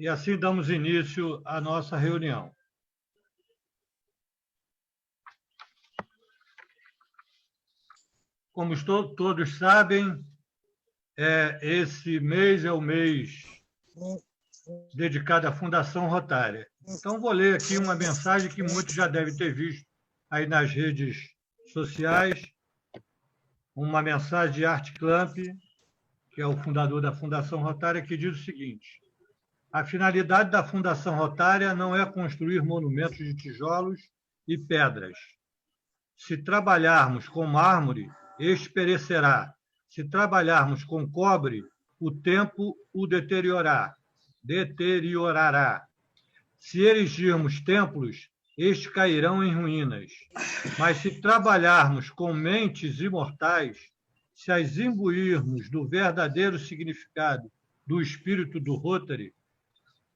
E assim damos início à nossa reunião. Como todos sabem, esse mês é o mês dedicado à Fundação Rotária. Então, vou ler aqui uma mensagem que muitos já devem ter visto aí nas redes sociais, uma mensagem de Art Klamp, que é o fundador da Fundação Rotária, que diz o seguinte: a finalidade da Fundação Rotária não é construir monumentos de tijolos e pedras. Se trabalharmos com mármore, este perecerá. Se trabalharmos com cobre, o tempo o deteriorará. Se erigirmos templos, estes cairão em ruínas. Mas se trabalharmos com mentes imortais, se as imbuirmos do verdadeiro significado do espírito do Rotary,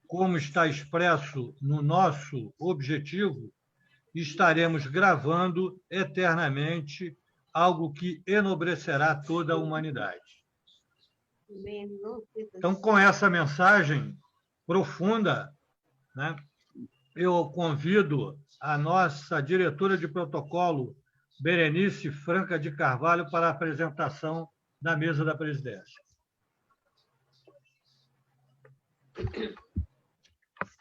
como está expresso no nosso objetivo, estaremos gravando eternamente algo que enobrecerá toda a humanidade. Então, com essa mensagem profunda, né, eu convido a nossa diretora de protocolo, Berenice Franca de Carvalho, para a apresentação da mesa da presidência.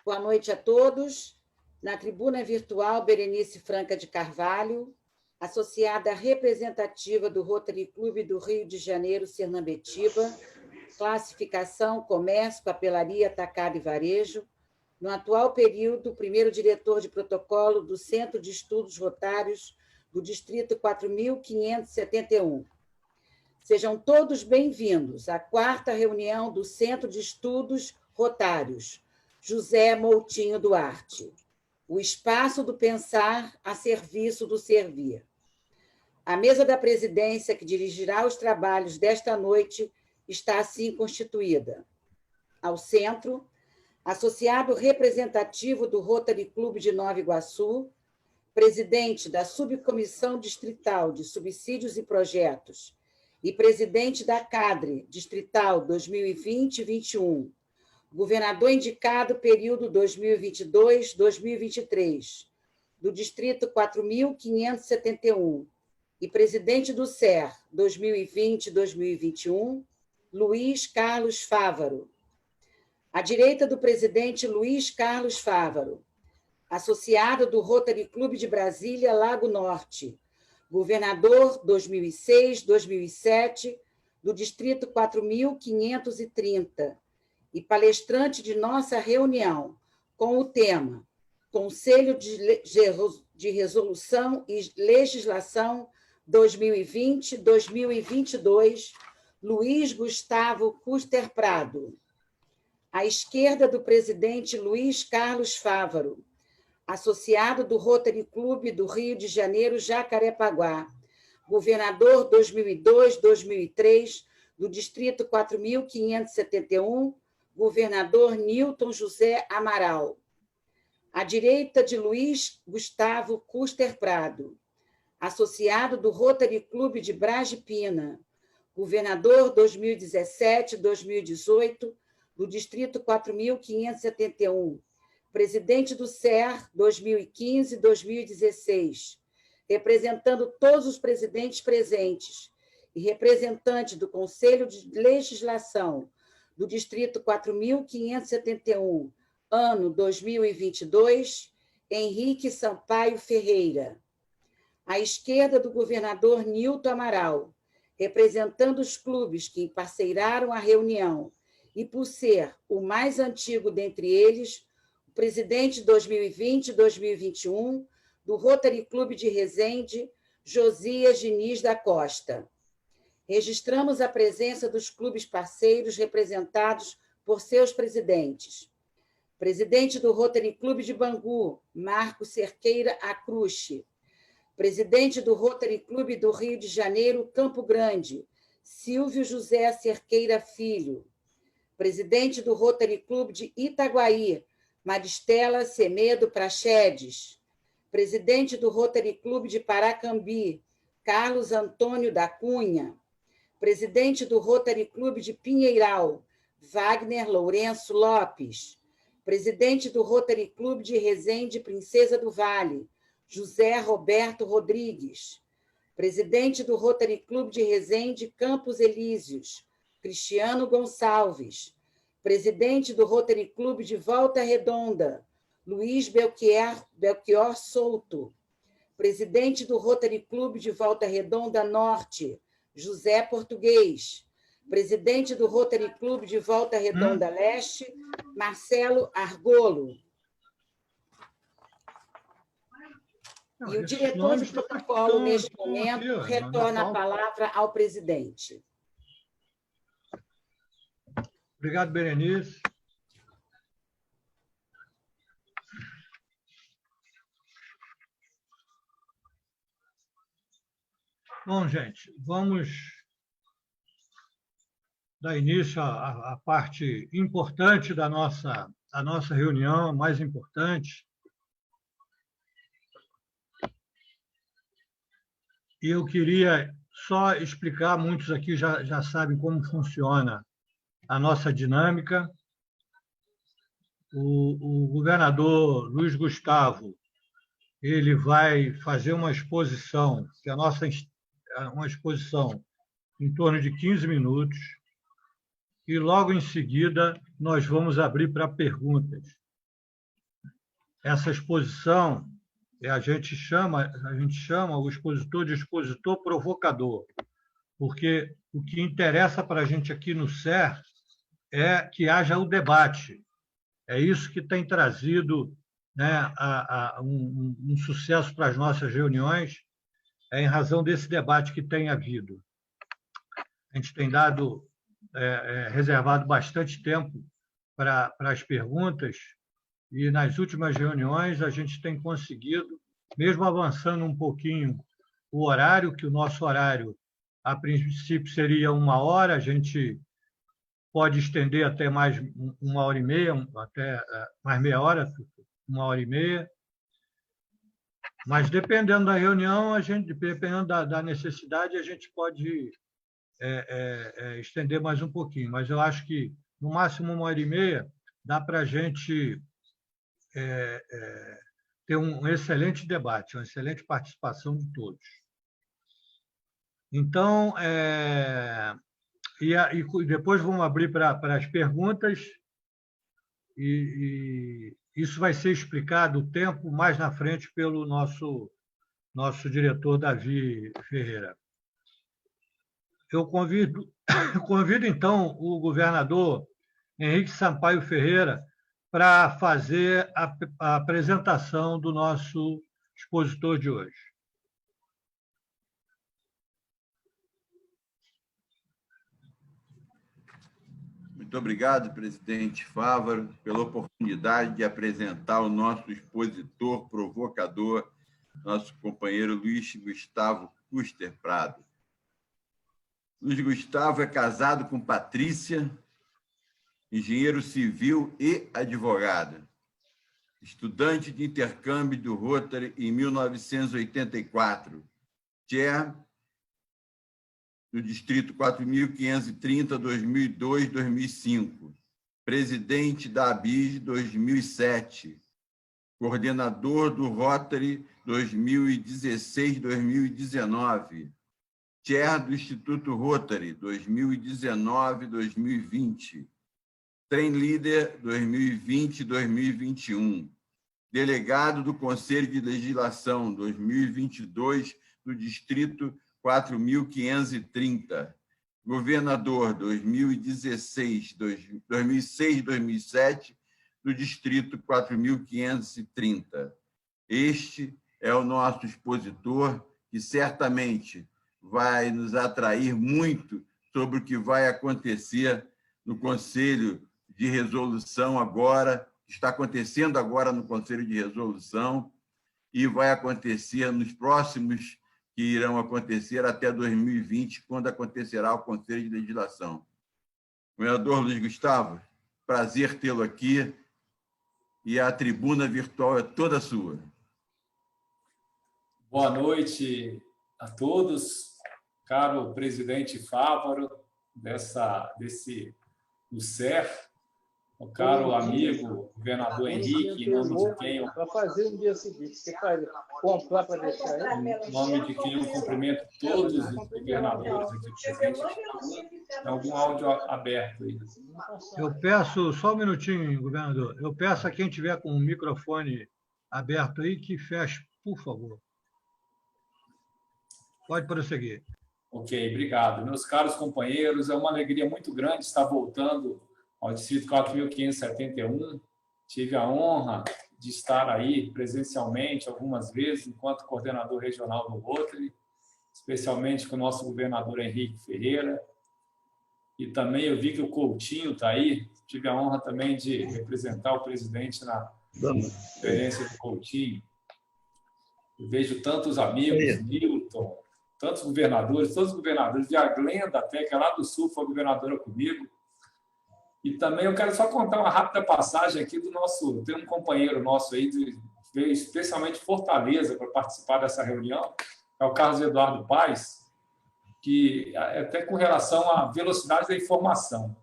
Boa noite a todos. Na tribuna virtual, Berenice Franca de Carvalho, associada representativa do Rotary Clube do Rio de Janeiro, Sernambetiba, classificação, comércio, papelaria, atacado e varejo, no atual período, primeiro diretor de protocolo do Centro de Estudos Rotários do Distrito 4.571. Sejam todos bem-vindos à quarta reunião do Centro de Estudos Rotários, José Moutinho Duarte, o espaço do pensar a serviço do servir. A mesa da presidência, que dirigirá os trabalhos desta noite, está assim constituída. Ao centro, associado representativo do Rotary Clube de Nova Iguaçu, presidente da Subcomissão Distrital de Subsídios e Projetos e presidente da CADRE Distrital 2020-21, governador indicado período 2022-2023, do Distrito 4.571, e presidente do SER 2020-2021, Luiz Carlos Fávaro. À direita do presidente Luiz Carlos Fávaro, associado do Rotary Clube de Brasília, Lago Norte, governador 2006-2007, do Distrito 4.530, e palestrante de nossa reunião, com o tema Conselho de Resolução e Legislação 2020-2022, Luiz Gustavo Custer Prado. À esquerda do presidente Luiz Carlos Fávaro, associado do Rotary Clube do Rio de Janeiro, Jacarepaguá, governador 2002-2003, do Distrito 4.571, governador Nilton José Amaral. À direita de Luiz Gustavo Custer Prado, associado do Rotary Clube de Brasipina, governador 2017-2018, do Distrito 4.571, presidente do SER 2015-2016, representando todos os presidentes presentes, e representante do Conselho de Legislação do Distrito 4.571, ano 2022, Henrique Sampaio Ferreira. À esquerda do governador Nilton Amaral, representando os clubes que parceiraram a reunião, e por ser o mais antigo dentre eles, o presidente 2020-2021 do Rotary Clube de Resende, Josias Diniz da Costa. Registramos a presença dos clubes parceiros representados por seus presidentes. Presidente do Rotary Clube de Bangu, Marco Cerqueira Acruche. Presidente do Rotary Clube do Rio de Janeiro, Campo Grande, Silvio José Cerqueira Filho. Presidente do Rotary Clube de Itaguaí, Maristela Semedo Prachedes. Presidente do Rotary Clube de Paracambi, Carlos Antônio da Cunha. Presidente do Rotary Clube de Pinheiral, Wagner Lourenço Lopes. presidente do Rotary Clube de Resende, Princesa do Vale, José Roberto Rodrigues, presidente do Rotary Clube de Resende, Campos Elíseos, Cristiano Gonçalves, presidente do Rotary Clube de Volta Redonda, Luiz Belchior Souto, presidente do Rotary Clube de Volta Redonda Norte, José Português, presidente do Rotary Clube de Volta Redonda Leste, Marcelo Argolo. E o diretor de protocolo, neste momento, retorna a palavra ao presidente. Obrigado, Berenice. Bom, gente, vamos dar início à parte importante da nossa reunião, a mais importante. E eu queria só explicar, muitos aqui já sabem como funciona a nossa dinâmica. O governador Luiz Gustavo, ele vai fazer uma exposição, que é uma exposição em torno de 15 minutos, e logo em seguida nós vamos abrir para perguntas. Essa exposição a gente chama o expositor de expositor provocador, porque o que interessa para a gente aqui no SER é que haja o debate. É isso que tem trazido, né, um sucesso para as nossas reuniões, em razão desse debate que tem havido. A gente tem reservado bastante tempo para as perguntas, e nas últimas reuniões a gente tem conseguido, mesmo avançando um pouquinho o horário, que o nosso horário, a princípio, seria 1 hora, a gente pode estender até mais 1h30, até mais meia hora, 1h30. Mas, dependendo da reunião, dependendo da necessidade, a gente pode estender mais um pouquinho. Mas eu acho que, no máximo 1h30, dá para a gente ter um excelente debate, uma excelente participação de todos. Então, e depois vamos abrir para as perguntas, e isso vai ser explicado o tempo mais na frente pelo nosso diretor Davi Ferreira. Eu convido, então, o governador Henrique Sampaio Ferreira para fazer a apresentação do nosso expositor de hoje. Muito obrigado, presidente Fávaro, pela oportunidade de apresentar o nosso expositor provocador, nosso companheiro Luiz Gustavo Custer Prado. Luiz Gustavo é casado com Patrícia, engenheiro civil e advogado. Estudante de intercâmbio do Rotary em 1984, chair do Distrito 4.530, 2002, 2005. Presidente da ABIS, 2007. Coordenador do Rotary, 2016, 2019. Chair do Instituto Rotary, 2019, 2020. Train Leader 2020-2021, delegado do Conselho de Legislação 2022 do Distrito 4.530, governador 2006-2007 do Distrito 4.530. Este é o nosso expositor, que certamente vai nos atrair muito sobre o que vai acontecer no Conselho de Resolução agora, está acontecendo agora no Conselho de Resolução e vai acontecer nos próximos que irão acontecer até 2020, quando acontecerá o Conselho de Legislação. Governador Luiz Gustavo, prazer tê-lo aqui, e a tribuna virtual é toda sua. Boa noite a todos, caro presidente Fávaro, do SER. o caro amigo, governador Henrique, em nome de quem eu... Para fazer no dia seguinte, você faz comprar para deixar aí. Em nome de quem eu cumprimento todos os governadores aqui presentes. Tem algum áudio aberto aí? Eu peço, só um minutinho, governador, eu peço a quem tiver com o microfone aberto aí que feche, por favor. Pode prosseguir. Ok, obrigado. Meus caros companheiros, é uma alegria muito grande estar voltando ao Distrito 4.571. Tive a honra de estar aí presencialmente algumas vezes, enquanto coordenador regional do Rotary, especialmente com o nosso governador Henrique Ferreira. E também eu vi que o Coutinho está aí. Tive a honra também de representar o presidente na conferência do Coutinho. Eu vejo tantos amigos, Milton, tantos governadores, todos os governadores, de Glenda até, que é lá do Sul, foi governadora comigo. E também eu quero só contar uma rápida passagem aqui do nosso... Tem um companheiro nosso aí, veio especialmente de Fortaleza para participar dessa reunião, é o Carlos Eduardo Paes, que até com relação à velocidade da informação.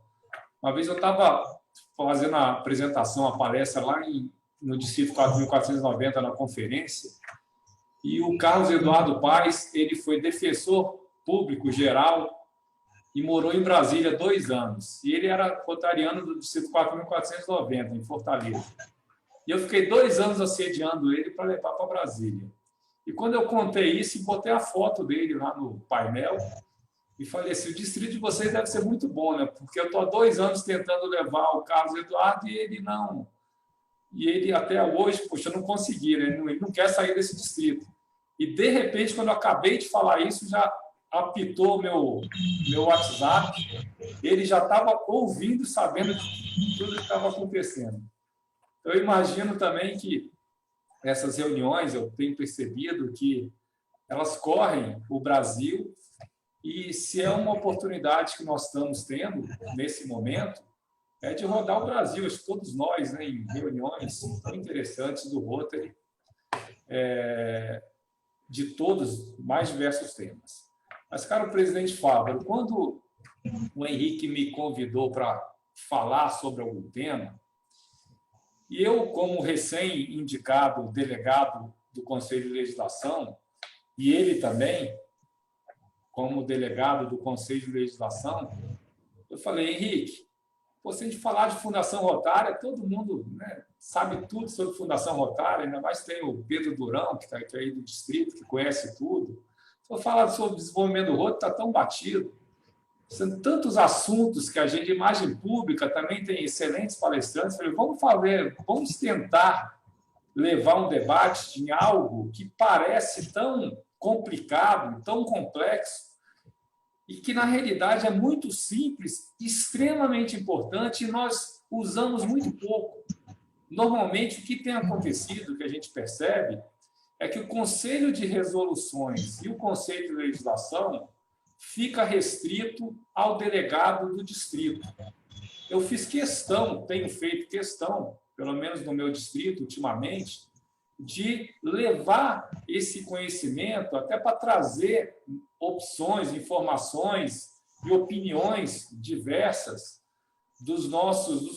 Uma vez eu estava fazendo a apresentação, a palestra lá no Distrito 4.490, na conferência, e o Carlos Eduardo Paes, ele foi defensor público geral e morou em Brasília 2 anos. E ele era rotariano do Distrito 4.490, em Fortaleza. E eu fiquei 2 anos assediando ele para levar para Brasília. E quando eu contei isso, botei a foto dele lá no painel e falei assim, o distrito de vocês deve ser muito bom, né? Porque eu estou há 2 anos tentando levar o Carlos Eduardo e ele não... E ele até hoje, poxa, não consegui, né? Ele não quer sair desse distrito. E, de repente, quando eu acabei de falar isso, já apitou meu WhatsApp, ele já estava ouvindo, sabendo de tudo que estava acontecendo. Eu imagino também que essas reuniões, eu tenho percebido que elas correm o Brasil e, se é uma oportunidade que nós estamos tendo nesse momento, é de rodar o Brasil, acho que todos nós, né, em reuniões tão interessantes do Rotary, de todos, mais diversos temas. Mas, caro presidente Fávaro, quando o Henrique me convidou para falar sobre algum tema, e eu, como recém-indicado delegado do Conselho de Legislação, e ele também, como delegado do Conselho de Legislação, eu falei, Henrique, se a gente falar de Fundação Rotária, todo mundo, né, sabe tudo sobre Fundação Rotária, ainda mais tem o Pedro Durão, que está aí do distrito, que conhece tudo. Se eu falar sobre desenvolvimento do Rotary, está tão batido. São tantos assuntos que a gente, imagem pública, também tem excelentes palestrantes. Falei, vamos tentar levar um debate em algo que parece tão complicado, tão complexo, e que, na realidade, é muito simples, extremamente importante, e nós usamos muito pouco. Normalmente, o que tem acontecido, que a gente percebe, é que o Conselho de Resoluções e o Conselho de Legislação fica restrito ao delegado do distrito. Eu fiz questão, tenho feito questão, pelo menos no meu distrito, ultimamente, de levar esse conhecimento até para trazer opções, informações e opiniões diversas dos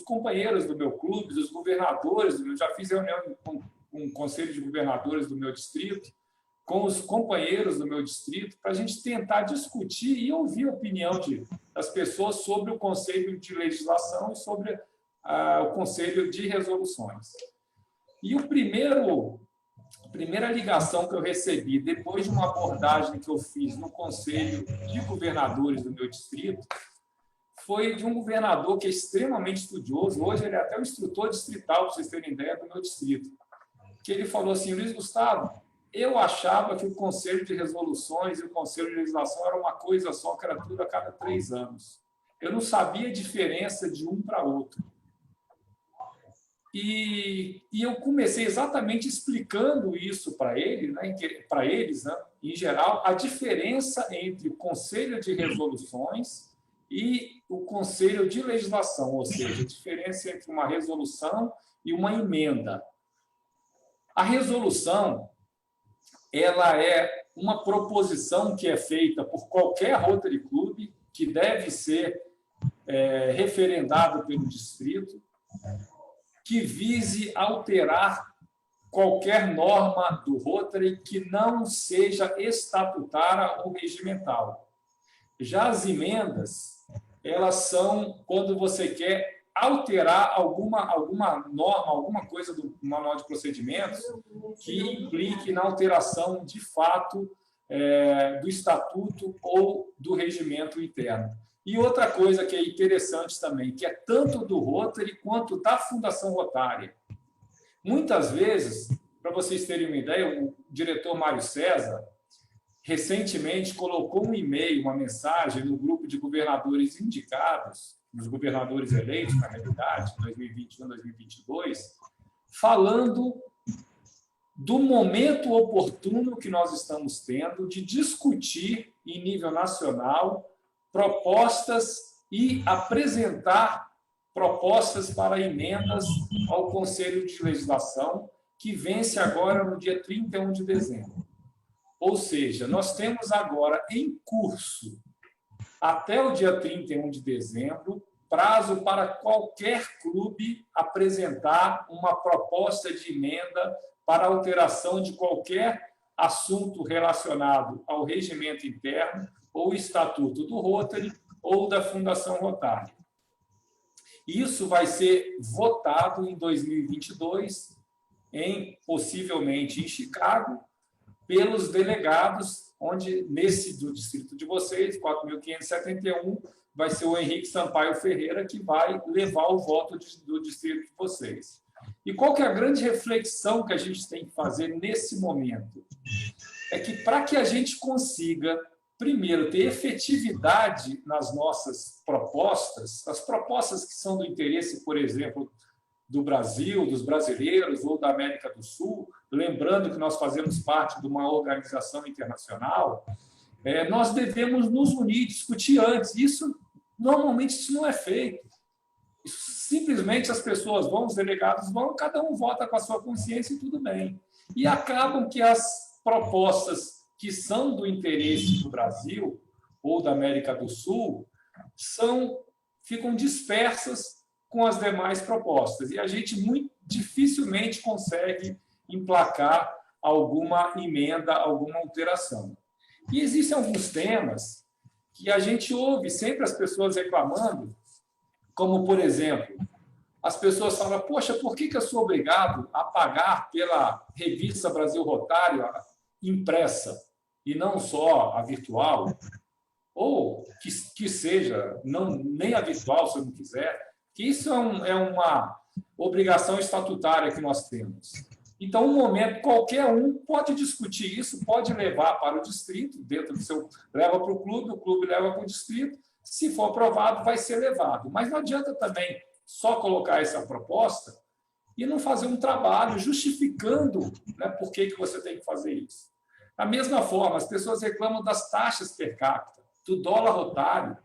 companheiros do meu clube, dos governadores. Eu já fiz reunião com o Conselho de Governadores do meu distrito, com os companheiros do meu distrito, para a gente tentar discutir e ouvir a opinião das pessoas sobre o Conselho de Legislação e sobre o Conselho de Resoluções. E a primeira ligação que eu recebi, depois de uma abordagem que eu fiz no Conselho de Governadores do meu distrito, foi de um governador que é extremamente estudioso. Hoje ele é até o instrutor distrital, para vocês terem ideia, do meu distrito. Que ele falou assim, Luiz Gustavo, eu achava que o Conselho de Resoluções e o Conselho de Legislação era uma coisa só, que era tudo a cada 3 anos. Eu não sabia a diferença de um para outro. E eu comecei exatamente explicando isso para eles, né, em geral, a diferença entre o Conselho de Resoluções e o Conselho de Legislação, ou seja, a diferença entre uma resolução e uma emenda. A resolução, ela é uma proposição que é feita por qualquer Rotary Club, que deve ser referendado pelo distrito, que vise alterar qualquer norma do Rotary que não seja estatutária ou regimental. Já as emendas, elas são quando você quer alterar alguma norma, alguma coisa do manual de procedimentos que implique na alteração de fato do estatuto ou do regimento interno. E outra coisa que é interessante também, que é tanto do Rotary quanto da Fundação Rotária. Muitas vezes, para vocês terem uma ideia, o diretor Mário César recentemente colocou um e-mail, uma mensagem no grupo de governadores indicados, dos governadores eleitos, na realidade, 2021, 2022, falando do momento oportuno que nós estamos tendo de discutir em nível nacional propostas e apresentar propostas para emendas ao Conselho de Legislação, que vence agora no dia 31 de dezembro. Ou seja, nós temos agora em curso, até o dia 31 de dezembro, prazo para qualquer clube apresentar uma proposta de emenda para alteração de qualquer assunto relacionado ao regimento interno ou estatuto do Rotary ou da Fundação Rotária. Isso vai ser votado em 2022, possivelmente em Chicago, pelos delegados, onde nesse do distrito de vocês, 4.571, vai ser o Henrique Sampaio Ferreira que vai levar o voto do distrito de vocês. E qual que é a grande reflexão que a gente tem que fazer nesse momento? É que para que a gente consiga, primeiro, ter efetividade nas nossas propostas, as propostas que são do interesse, por exemplo, do Brasil, dos brasileiros ou da América do Sul, lembrando que nós fazemos parte de uma organização internacional, nós devemos nos unir, discutir antes. Normalmente, isso não é feito. Simplesmente as pessoas vão, os delegados vão, cada um vota com a sua consciência e tudo bem. E acabam que as propostas que são do interesse do Brasil ou da América do Sul ficam dispersas com as demais propostas. E a gente muito dificilmente consegue emplacar alguma emenda, alguma alteração. E existem alguns temas que a gente ouve sempre as pessoas reclamando, como, por exemplo, as pessoas falam, poxa, por que eu sou obrigado a pagar pela revista Brasil Rotário impressa e não só a virtual? Ou que seja, nem a virtual, se eu não quiser, que isso é uma obrigação estatutária que nós temos. Então, um momento, qualquer um pode discutir isso, pode levar para o distrito, dentro do seu... leva para o clube leva para o distrito, se for aprovado, vai ser levado. Mas não adianta também só colocar essa proposta e não fazer um trabalho justificando, né, por que você tem que fazer isso. Da mesma forma, as pessoas reclamam das taxas per capita, do dólar rotário.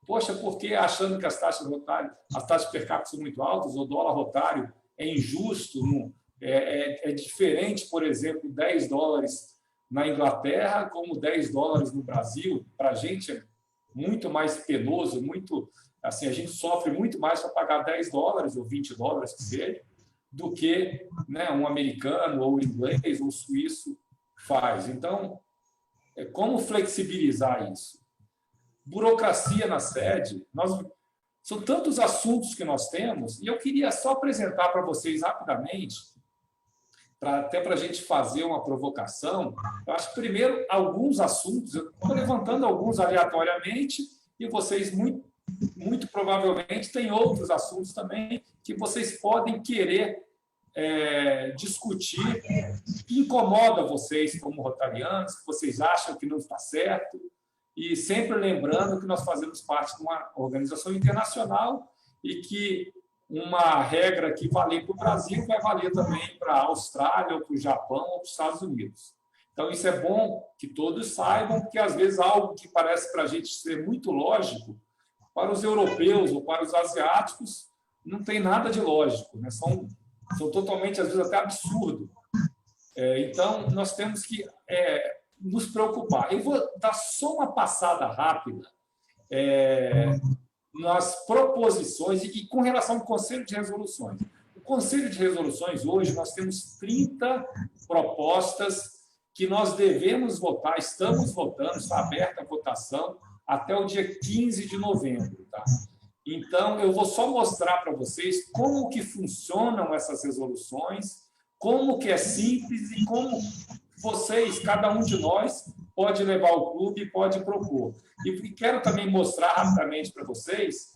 Poxa, porque achando que as taxas per capita são muito altas, o dólar rotário é injusto, é diferente, por exemplo, 10 dólares na Inglaterra como 10 dólares no Brasil. Para a gente é muito mais penoso, assim, a gente sofre muito mais para pagar 10 dólares ou 20 dólares que seja, do que, né, um americano ou inglês ou suíço faz. Então, como flexibilizar isso? Burocracia na sede. São tantos assuntos que nós temos, e eu queria só apresentar para vocês rapidamente, até para a gente fazer uma provocação. Eu acho que, primeiro, alguns assuntos, eu estou levantando alguns aleatoriamente, e vocês, muito provavelmente, têm outros assuntos também que vocês podem querer discutir, que incomoda vocês como rotarianos, que vocês acham que não está certo, e sempre lembrando que nós fazemos parte de uma organização internacional e que uma regra que vale para o Brasil vai valer também para a Austrália, ou para o Japão, ou para os Estados Unidos. Então, isso é bom que todos saibam, porque, às vezes, algo que parece para a gente ser muito lógico, para os europeus ou para os asiáticos, não tem nada de lógico, né? São totalmente, às vezes, até absurdo. Então, nós temos que nos preocupar. Eu vou dar só uma passada rápida nas proposições e com relação ao Conselho de Resoluções. O Conselho de Resoluções, hoje, nós temos 30 propostas que nós devemos votar, estamos votando, está aberta a votação até o dia 15 de novembro. Tá? Então, eu vou só mostrar para vocês como que funcionam essas resoluções, como que é simples e como vocês, cada um de nós, pode levar o clube e pode propor. E quero também mostrar rapidamente para vocês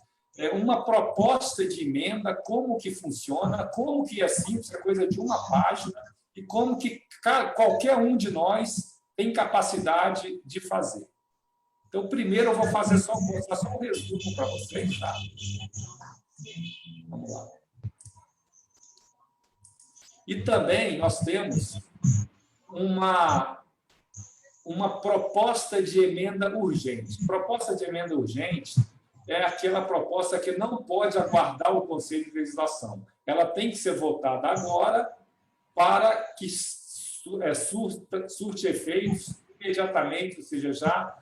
uma proposta de emenda, como que funciona, como que é simples, é coisa de uma página, e como que qualquer um de nós tem capacidade de fazer. Então, primeiro eu vou fazer mostrar só um resumo para vocês, tá? Vamos lá. E também nós temos uma proposta de emenda urgente. Proposta de emenda urgente é aquela proposta que não pode aguardar o Conselho de Legislação. Ela tem que ser votada agora para que surte efeitos imediatamente, ou seja, já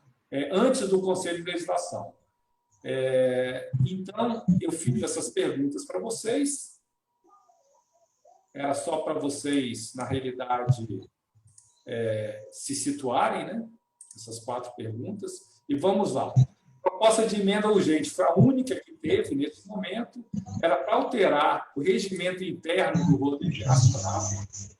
antes do Conselho de Legislação. Então, eu fiz essas perguntas para vocês. Era só para vocês, na realidade, se situarem, né? Essas 4 perguntas. E vamos lá. Proposta de emenda urgente foi a única que teve nesse momento. Era para alterar o regimento interno do Roteiro Nacional,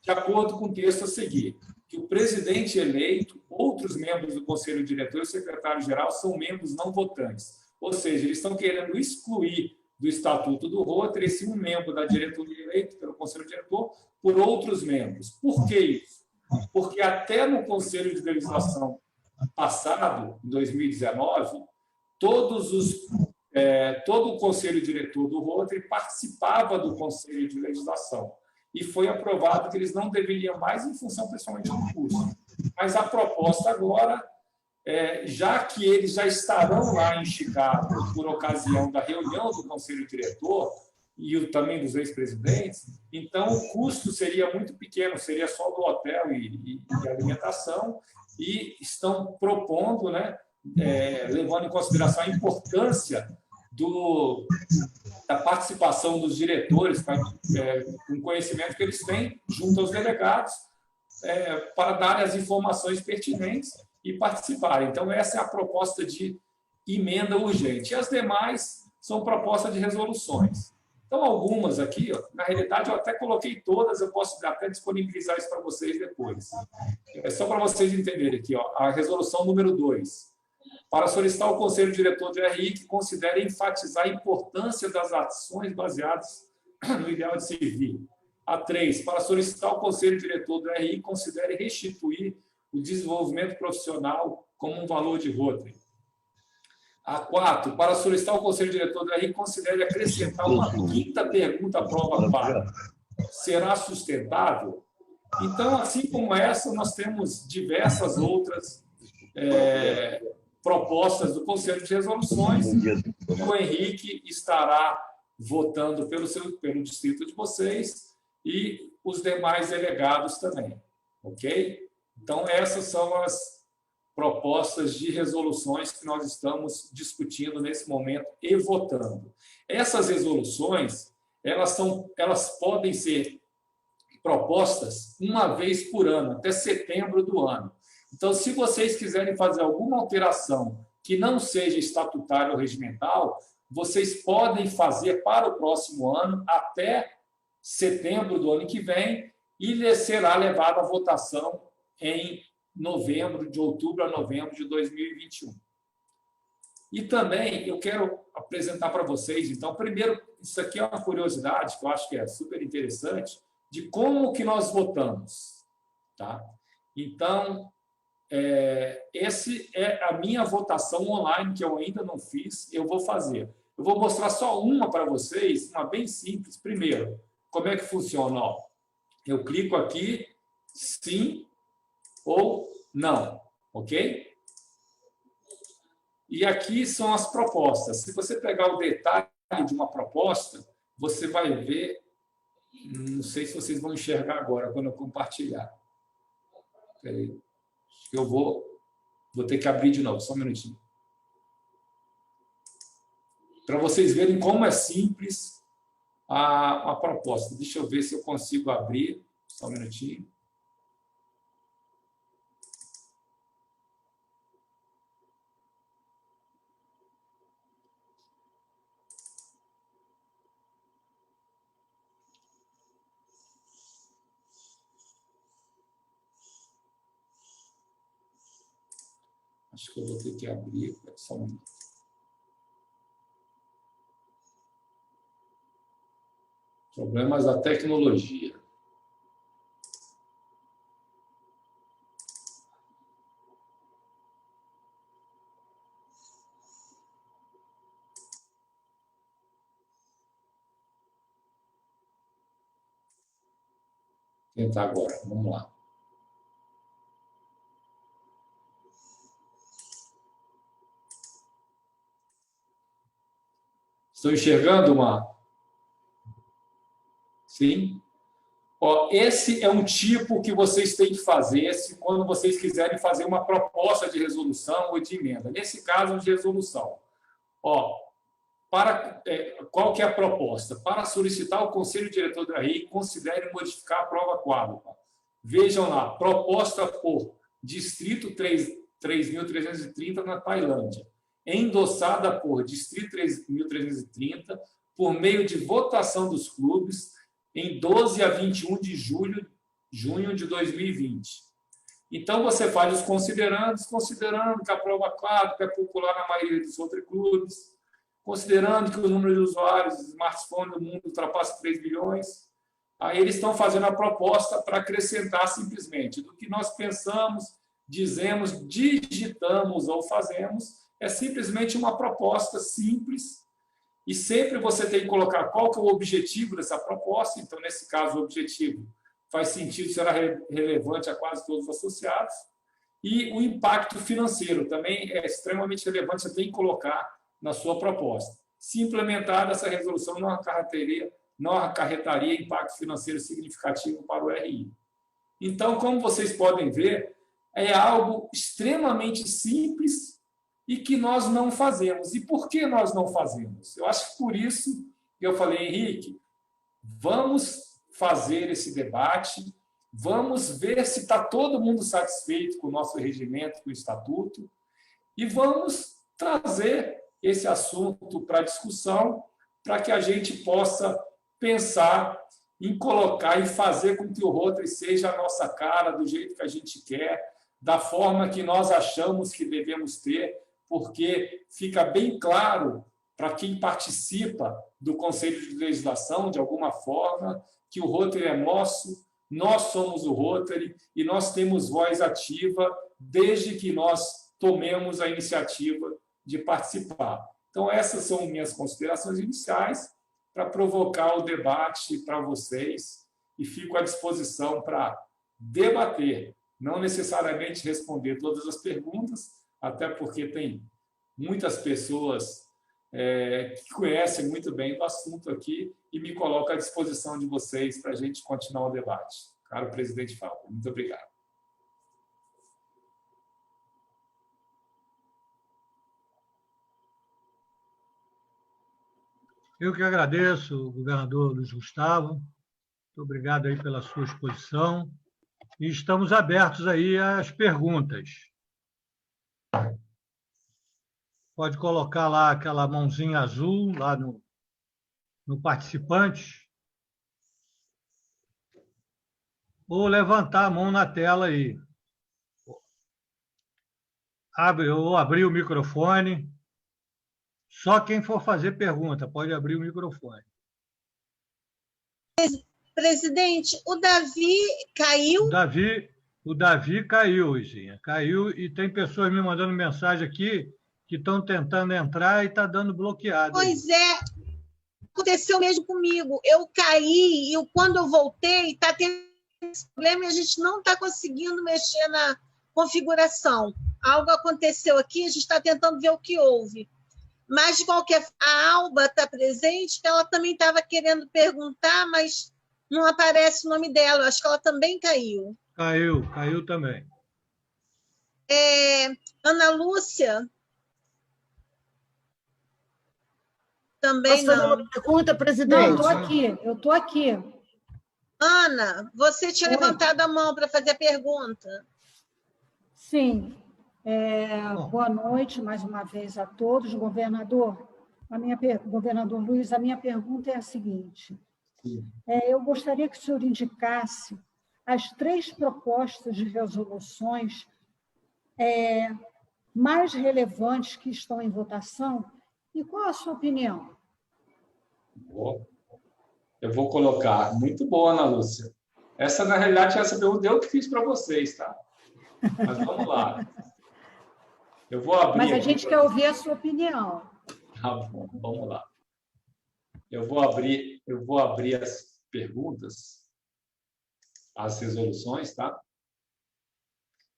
de acordo com o texto a seguir, que o presidente eleito, outros membros do Conselho Diretor e o secretário-geral são membros não votantes. Ou seja, eles estão querendo excluir do Estatuto do Rotary esse um membro da diretoria eleito pelo Conselho Diretor por outros membros. Por que isso? Porque até no Conselho de Legislação passado, em 2019, todo o Conselho Diretor do Rotary participava do Conselho de Legislação. E foi aprovado que eles não deveriam mais, em função principalmente do custo. Mas a proposta agora, já que eles já estarão lá em Chicago por ocasião da reunião do Conselho Diretor e também dos ex-presidentes, então o custo seria muito pequeno, seria só do hotel e alimentação, e estão propondo, né, levando em consideração a importância da participação dos diretores, com o conhecimento que eles têm junto aos delegados, para dar as informações pertinentes e participarem. Então, essa é a proposta de emenda urgente. E as demais são propostas de resoluções. Então, algumas aqui, na realidade, eu até coloquei todas, eu posso até disponibilizar isso para vocês depois. Só para vocês entenderem aqui, a resolução número 2. Para solicitar ao Conselho Diretor do RI que considere enfatizar a importância das ações baseadas no ideal de servir. A 3. Para solicitar ao Conselho Diretor do RI que considere restituir o desenvolvimento profissional como um valor de Rotary. A 4. Para solicitar ao Conselho Diretor do RI que considere acrescentar uma 5ª pergunta à prova para: será sustentável? Então, assim como essa, nós temos diversas outras propostas do Conselho de Resoluções, e o Henrique estará votando pelo distrito de vocês e os demais delegados também, ok? Então, essas são as propostas de resoluções que nós estamos discutindo nesse momento e votando. Essas resoluções, elas podem ser propostas uma vez por ano, até setembro do ano. Então, se vocês quiserem fazer alguma alteração que não seja estatutária ou regimental, vocês podem fazer para o próximo ano, até setembro do ano que vem, e será levado à votação em de outubro a novembro de 2021. E também eu quero apresentar para vocês, então, primeiro, isso aqui é uma curiosidade que eu acho que é super interessante, de como que nós votamos. Tá? Então, essa é a minha votação online, que eu ainda não fiz, eu vou fazer. Eu vou mostrar só uma para vocês, uma bem simples. Primeiro, como é que funciona? Ó, eu clico aqui, sim ou não, ok? E aqui são as propostas. Se você pegar o detalhe de uma proposta, você vai ver, não sei se vocês vão enxergar agora, quando eu compartilhar. Peraí. Eu vou ter que abrir de novo, só um minutinho. para vocês verem como é simples a proposta. Deixa eu ver se eu consigo abrir. Só um minutinho. Acho que eu vou ter que abrir. Só um minuto. Problemas da tecnologia. Vou tentar agora. Vamos lá. Estão enxergando, Mar? Sim? Ó, esse é um tipo que vocês têm que fazer quando vocês quiserem fazer uma proposta de resolução ou de emenda. Nesse caso, de resolução. Ó, qual que é a proposta? Para solicitar o Conselho Diretor da RI, considere modificar a prova quadro. Vejam lá, proposta por Distrito 3.330 na Tailândia, endossada por Distrito 3.330, por meio de votação dos clubes, em 12 a 21 de junho de 2020. Então, você faz os considerando que a prova quadro é popular na maioria dos outros clubes, considerando que o número de usuários de smartphone no mundo ultrapassa 3 bilhões. Aí eles estão fazendo a proposta para acrescentar simplesmente do que nós pensamos, dizemos, digitamos ou fazemos, é simplesmente uma proposta simples. E sempre você tem que colocar qual que é o objetivo dessa proposta. Então, nesse caso, o objetivo faz sentido, será relevante a quase todos os associados. E o impacto financeiro também é extremamente relevante, você tem que colocar na sua proposta. Se implementada, essa resolução não acarretaria impacto financeiro significativo para o RI. Então, como vocês podem ver, é algo extremamente simples e que nós não fazemos. E por que nós não fazemos? Eu acho que por isso que eu falei, Henrique, vamos fazer esse debate, vamos ver se está todo mundo satisfeito com o nosso regimento, com o estatuto, e vamos trazer esse assunto para discussão, para que a gente possa pensar em colocar e fazer com que o Rotary seja a nossa cara, do jeito que a gente quer, da forma que nós achamos que devemos ter, porque fica bem claro para quem participa do Conselho de Legislação, de alguma forma, que o Rotary é nosso, nós somos o Rotary e nós temos voz ativa desde que nós tomemos a iniciativa de participar. Então, essas são minhas considerações iniciais para provocar o debate para vocês e fico à disposição para debater, não necessariamente responder todas as perguntas, até porque tem muitas pessoas que conhecem muito bem o assunto aqui e me coloco à disposição de vocês para a gente continuar o debate. Caro presidente Fábio, muito obrigado. Eu que agradeço, governador Luiz Gustavo. Muito obrigado aí pela sua exposição. E estamos abertos aí às perguntas. Pode colocar lá aquela mãozinha azul lá no participante. Ou levantar a mão na tela aí. Ou abrir o microfone. Só quem for fazer pergunta pode abrir o microfone. Presidente, o Davi caiu? O Davi caiu, Izinha. Caiu e tem pessoas me mandando mensagem aqui que estão tentando entrar e está dando bloqueado. Pois é, aconteceu mesmo comigo. Eu caí e quando eu voltei, está tendo esse problema e a gente não está conseguindo mexer na configuração. Algo aconteceu aqui, a gente está tentando ver o que houve. Mas, de qualquer forma, a Alba está presente, que ela também estava querendo perguntar, mas não aparece o nome dela. Acho que ela também caiu. Caiu também. Ana Lúcia? Também Posso fazer não. uma pergunta, Não, presidente? eu estou aqui. Ana, você tinha Oi. levantado a mão para fazer a pergunta. Sim. Bom. Boa noite, mais uma vez, a todos. Governador, governador Luiz, a minha pergunta é a seguinte. Eu gostaria que o senhor indicasse as 3 propostas de resoluções mais relevantes que estão em votação e qual a sua opinião? Eu vou colocar. Muito boa, Ana Lúcia. Essa, na realidade, essa pergunta eu que fiz para vocês, tá? Mas vamos lá. Eu vou abrir. Mas a gente quer ouvir a sua opinião. Tá bom, vamos lá. Eu vou abrir as perguntas, as resoluções, tá?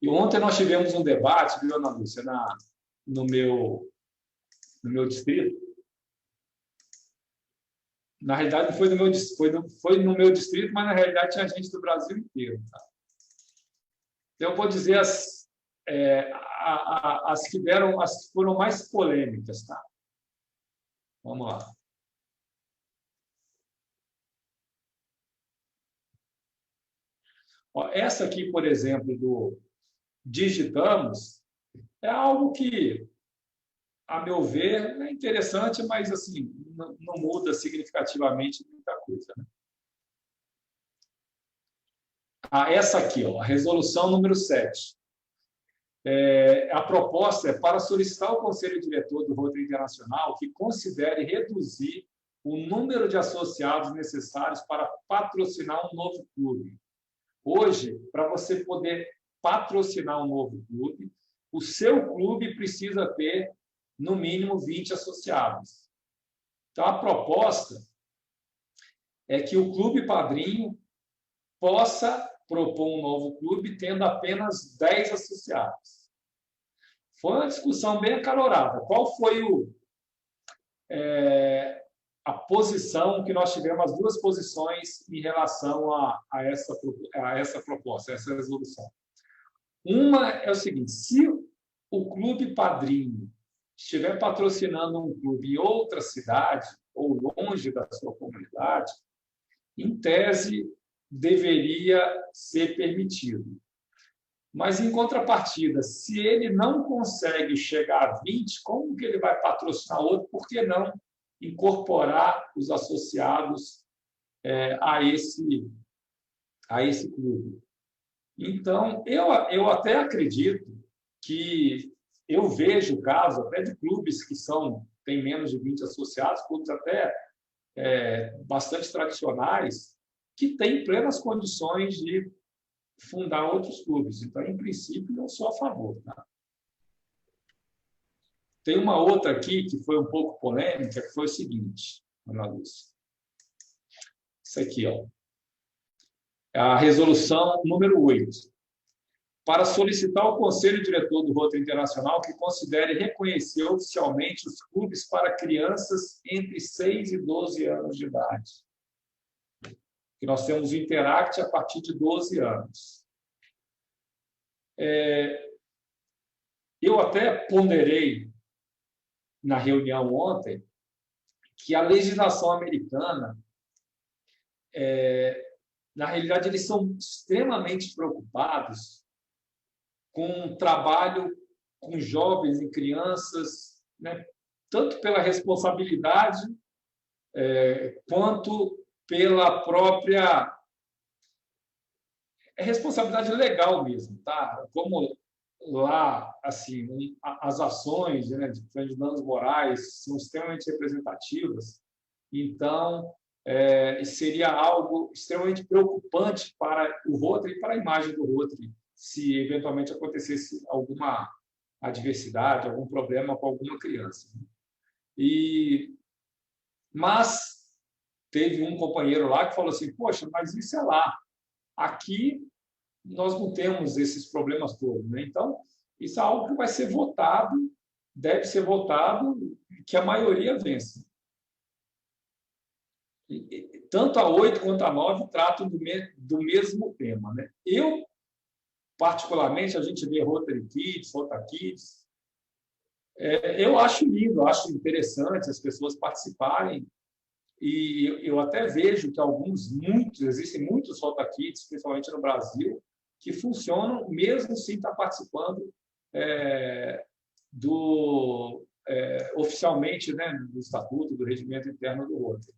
E ontem nós tivemos um debate, viu, Ana Lúcia, no meu distrito. Na realidade, não foi no meu distrito, mas na realidade tinha gente do Brasil inteiro. Tá? Então, eu vou dizer as que foram mais polêmicas. Tá? Vamos lá. Ó, essa aqui, por exemplo, do Digitamos, é algo que, a meu ver, é interessante, mas assim, não muda significativamente muita coisa. Né? Essa aqui, ó, a resolução número 7. A proposta é para solicitar ao Conselho Diretor do Rotary Internacional que considere reduzir o número de associados necessários para patrocinar um novo clube. Hoje, para você poder patrocinar um novo clube, o seu clube precisa ter, no mínimo, 20 associados. Então, a proposta é que o clube padrinho possa propor um novo clube tendo apenas 10 associados. Foi uma discussão bem acalorada. Qual foi a posição que nós tivemos, as 2 posições em relação a essa proposta, a essa resolução? Uma é o seguinte: se o clube padrinho estiver patrocinando um clube em outra cidade ou longe da sua comunidade, em tese, deveria ser permitido. Mas, em contrapartida, se ele não consegue chegar a 20, como que ele vai patrocinar outro? Por que não incorporar os associados a esse clube? Então, eu até acredito que eu vejo o caso até de clubes que têm menos de 20 associados, clubes até bastante tradicionais, que têm plenas condições de fundar outros clubes. Então, em princípio, eu sou a favor. Tá? Tem uma outra aqui que foi um pouco polêmica, que foi o seguinte, Ana Lúcia. Isso aqui, ó. A resolução número 8. Para solicitar ao Conselho Diretor do Rotary Internacional que considere reconhecer oficialmente os clubes para crianças entre 6 e 12 anos de idade. Que nós temos o Interact a partir de 12 anos. Eu até ponderei na reunião ontem que a legislação americana, na realidade, eles são extremamente preocupados com o trabalho com jovens e crianças, né? Tanto pela responsabilidade quanto pela própria responsabilidade legal mesmo, tá? Como lá, assim, as ações, né, de danos morais são extremamente representativas, então seria algo extremamente preocupante para o Rotary e para a imagem do Rotary, se eventualmente acontecesse alguma adversidade, algum problema com alguma criança. Mas teve um companheiro lá que falou assim: poxa, mas isso é lá. Aqui nós não temos esses problemas todos, né? Então, isso é algo que vai ser votado, deve ser votado, que a maioria vence. Tanto a 8 quanto a 9 tratam do mesmo tema, né? Eu, particularmente, a gente vê Rotary Kids, Rota Kids, Eu acho lindo, eu acho interessante as pessoas participarem, e eu até vejo que existem muitos rotakits, principalmente no Brasil, que funcionam mesmo sem estar participando oficialmente, né, do estatuto, do regimento interno do Rotary.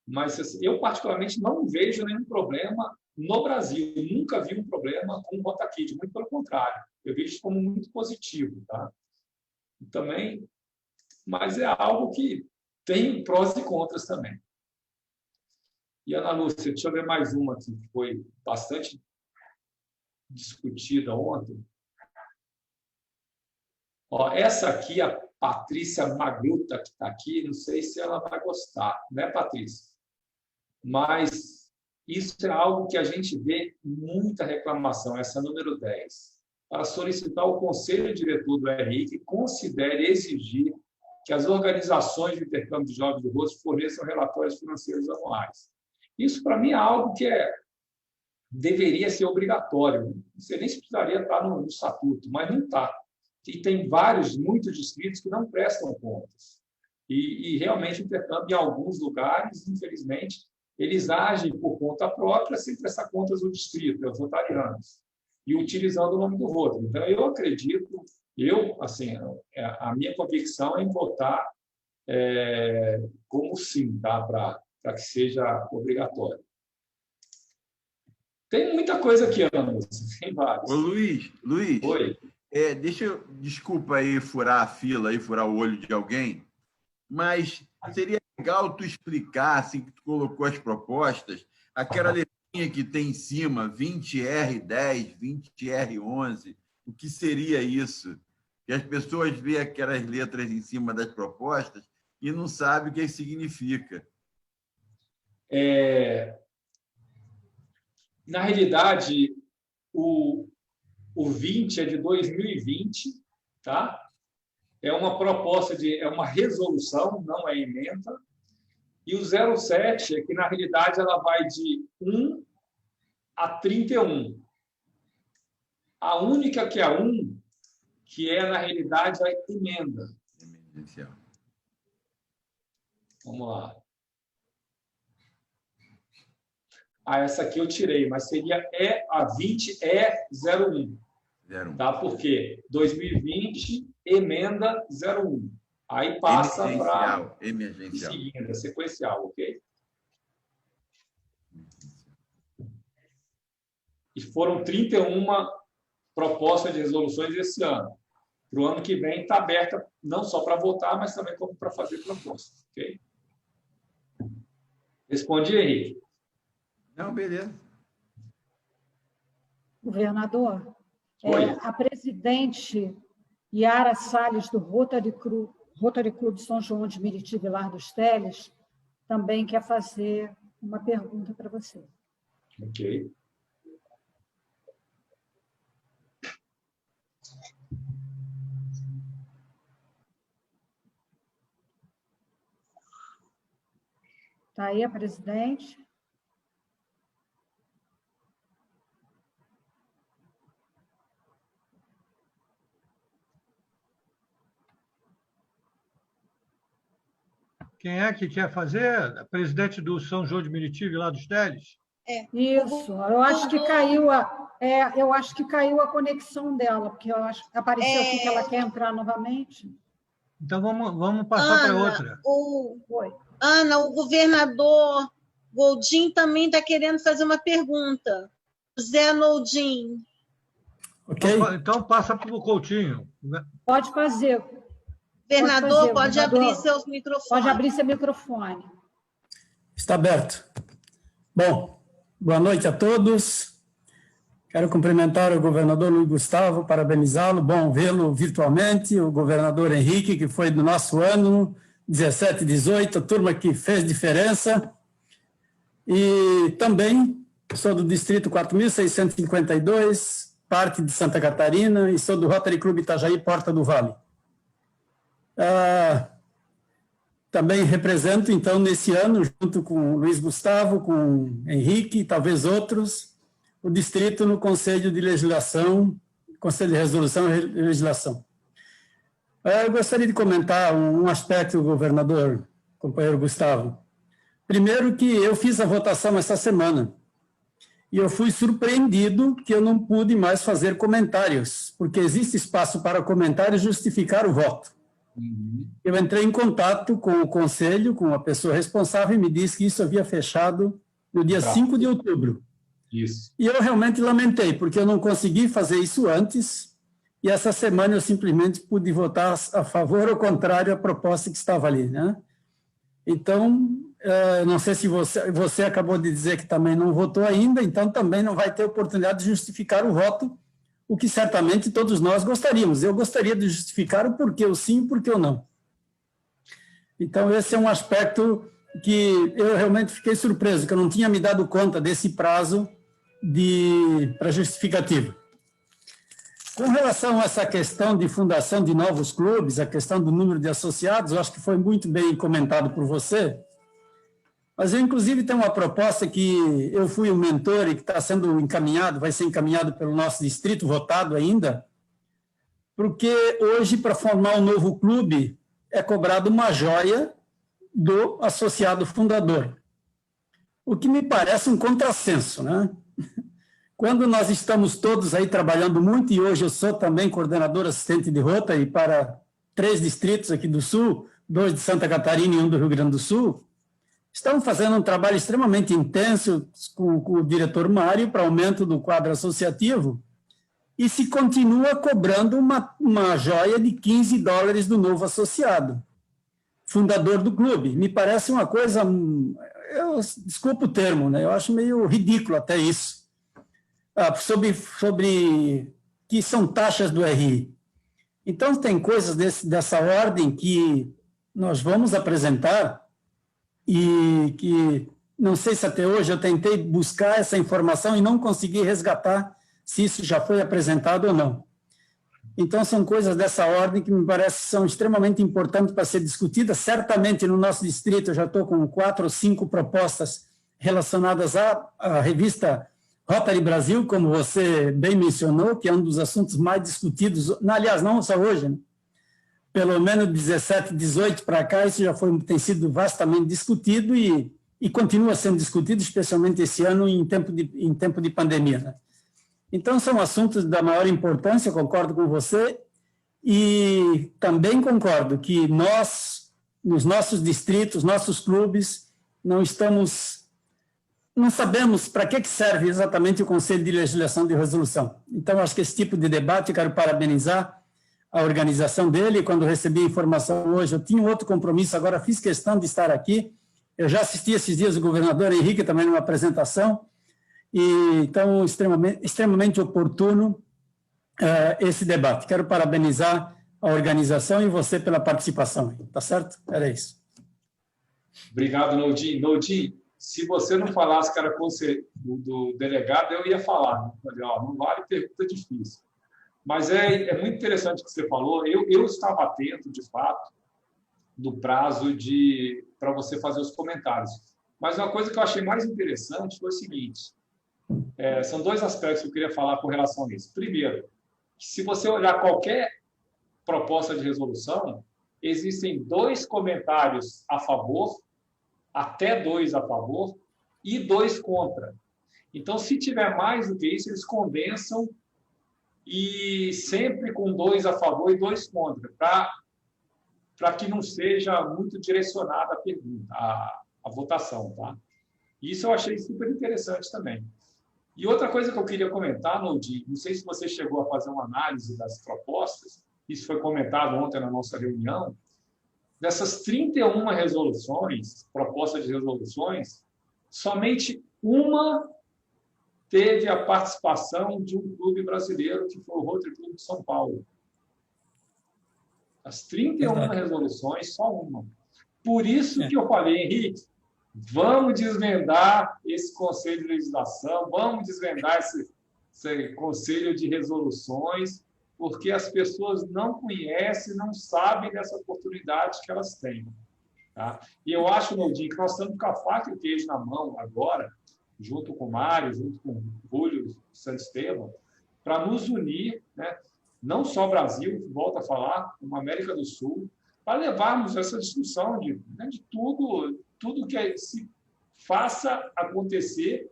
Mas assim, eu, particularmente, não vejo nenhum problema no Brasil. Nunca vi um problema com o rotakit, muito pelo contrário. Eu vejo isso como muito positivo. Tá? Também, mas é algo que tem prós e contras também. E, Ana Lúcia, deixa eu ver mais uma aqui, que foi bastante discutida ontem. Ó, essa aqui, a Patrícia Magluta, que está aqui, não sei se ela vai gostar, né, Patrícia? Mas isso é algo que a gente vê muita reclamação, essa número 10, para solicitar ao Conselho Diretor do RI que considere exigir que as organizações de intercâmbio de jovens do Rotary forneçam relatórios financeiros anuais. Isso, para mim, é algo que deveria ser obrigatório. Não sei nem se precisaria estar no estatuto, mas não está. E tem muitos distritos que não prestam contas. E realmente, o intercâmbio, em alguns lugares, infelizmente, eles agem por conta própria, sem prestar contas do distrito, os rotarianos, e utilizando o nome do Rotary. Então, eu acredito, a minha convicção é em votar como sim, tá? Para que seja obrigatório. Tem muita coisa aqui, Ana Lúcia, tem vários. Ô, Luiz. Oi. Desculpa aí furar a fila, aí, furar o olho de alguém, mas seria legal tu explicar, assim que tu colocou as propostas, aquela letrinha que tem em cima, 20R10, 20R11, o que seria isso? Que as pessoas veem aquelas letras em cima das propostas e não sabem o que significa. Na realidade, o 20 é de 2020, tá? É uma proposta é uma resolução, não é emenda. E o 07 é que, na realidade, ela vai de 1 a 31. A única que é a 1, que é, na realidade, a emenda. Emergencial. Vamos lá. Essa aqui eu tirei, mas seria a 20E01. Tá? Porque 2020, emenda 01. Aí passa para emergencial. Seguindo, sequencial, ok? E foram 31 propostas de resoluções esse ano. Para o ano que vem está aberta não só para votar, mas também como para fazer propostas, ok? Respondi, Henrique. Não, beleza. Governador, Oi. A presidente Yara Salles, do Rotary Clube São João de Meriti Vilar dos Teles, também quer fazer uma pergunta para você. Ok. Está aí a presidente? Quem é que quer fazer? A presidente do São João de Meriti, lá dos Teles? Isso. Eu acho que caiu a conexão dela, porque eu acho que apareceu aqui que ela quer entrar novamente. Então, vamos passar para outra. Ana, o governador Goldin também está querendo fazer uma pergunta. Zé Noldin. Okay. Então, passa para o Coutinho. Pode fazer. Governador, pode abrir seus microfones. Pode abrir seu microfone. Está aberto. Bom, boa noite a todos. Quero cumprimentar o governador Luiz Gustavo, parabenizá-lo. Bom vê-lo virtualmente. O governador Henrique, que foi do nosso ano, 17 e 18, a turma que fez diferença. E também sou do Distrito 4.652, parte de Santa Catarina, e sou do Rotary Clube Itajaí, Porta do Vale. Também represento, então, nesse ano, junto com o Luiz Gustavo, com o Henrique e talvez outros, o distrito no Conselho de Legislação, Conselho de Resolução e Legislação. Eu gostaria de comentar um aspecto, governador, companheiro Gustavo. Primeiro que eu fiz a votação essa semana e eu fui surpreendido que eu não pude mais fazer comentários, porque existe espaço para comentários e justificar o voto. Eu entrei em contato com o conselho, com a pessoa responsável, e me disse que isso havia fechado no dia 5 de outubro. Isso. E eu realmente lamentei, porque eu não consegui fazer isso antes, e essa semana eu simplesmente pude votar a favor ou contrário à proposta que estava ali, né? Então, não sei se você acabou de dizer que também não votou ainda, então também não vai ter oportunidade de justificar o voto, o que certamente todos nós gostaríamos. Eu gostaria de justificar o porquê o sim e o porquê o não. Então, esse é um aspecto que eu realmente fiquei surpreso, que eu não tinha me dado conta desse prazo para justificativa. Com relação a essa questão de fundação de novos clubes, a questão do número de associados, eu acho que foi muito bem comentado por você, mas eu, inclusive, tenho uma proposta que eu fui o mentor e que está sendo encaminhado, vai ser encaminhado pelo nosso distrito, votado ainda, porque hoje, para formar um novo clube, é cobrado uma joia do associado fundador, o que me parece um contrassenso, né? Quando nós estamos todos aí trabalhando muito, e hoje eu sou também coordenador assistente de Rotary para 3 distritos aqui do Sul, 2 de Santa Catarina e 1 do Rio Grande do Sul, estamos fazendo um trabalho extremamente intenso com o diretor Mário para aumento do quadro associativo, e se continua cobrando uma joia de $15 do novo associado, fundador do clube. Me parece uma coisa, desculpa o termo, né? Eu acho meio ridículo até isso. Sobre que são taxas do RI. Então, tem coisas dessa ordem que nós vamos apresentar e que não sei se até hoje eu tentei buscar essa informação e não consegui resgatar se isso já foi apresentado ou não. Então, são coisas dessa ordem que me parece que são extremamente importantes para ser discutidas. Certamente, no nosso distrito, eu já estou com 4 ou 5 propostas relacionadas à revista Rotary Brasil, como você bem mencionou, que é um dos assuntos mais discutidos, aliás, não só hoje, né? Pelo menos 17, 18 para cá, isso já tem sido vastamente discutido e continua sendo discutido, especialmente esse ano, em tempo de pandemia, né? Então, são assuntos da maior importância, concordo com você, e também concordo que nós, nos nossos distritos, nossos clubes, não sabemos para que serve exatamente o Conselho de Legislação de Resolução. Então, acho que esse tipo de debate, quero parabenizar a organização dele. Quando recebi a informação hoje, eu tinha outro compromisso, agora fiz questão de estar aqui. Eu já assisti esses dias o governador Henrique também numa apresentação, e então, extremamente oportuno esse debate. Quero parabenizar a organização e você pela participação. Tá certo? Era isso. Obrigado, Nodin. Nodin, se você não falasse que era do delegado, eu ia falar. Né? Falei, não vale pergunta difícil. Mas é muito interessante o que você falou. Eu estava atento, de fato, do prazo para você fazer os comentários. Mas uma coisa que eu achei mais interessante foi o seguinte, são 2 aspectos que eu queria falar com relação a isso. Primeiro, se você olhar qualquer proposta de resolução, existem 2 comentários a favor, até 2 a favor e 2 contra. Então, se tiver mais do que isso, eles condensam e sempre com 2 a favor e 2 contra, para que não seja muito direcionada a pergunta, a votação, tá? Isso eu achei super interessante também. E outra coisa que eu queria comentar, Nodin, não sei se você chegou a fazer uma análise das propostas, isso foi comentado ontem na nossa reunião, dessas 31 resoluções, propostas de resoluções, somente uma teve a participação de um clube brasileiro, que foi o Rotary Clube de São Paulo. As 31 resoluções, só uma. Por isso que eu falei, Henrique, vamos desvendar esse Conselho de Legislação, vamos desvendar esse Conselho de Resoluções, porque as pessoas não conhecem, não sabem dessa oportunidade que elas têm. Tá? E eu acho, Nodin, que nós estamos com a faca e o queijo na mão agora, junto com o Mário, junto com o Júlio Santos Estevam, para nos unir, né, não só Brasil, volto a falar, como América do Sul, para levarmos essa discussão de tudo que se faça acontecer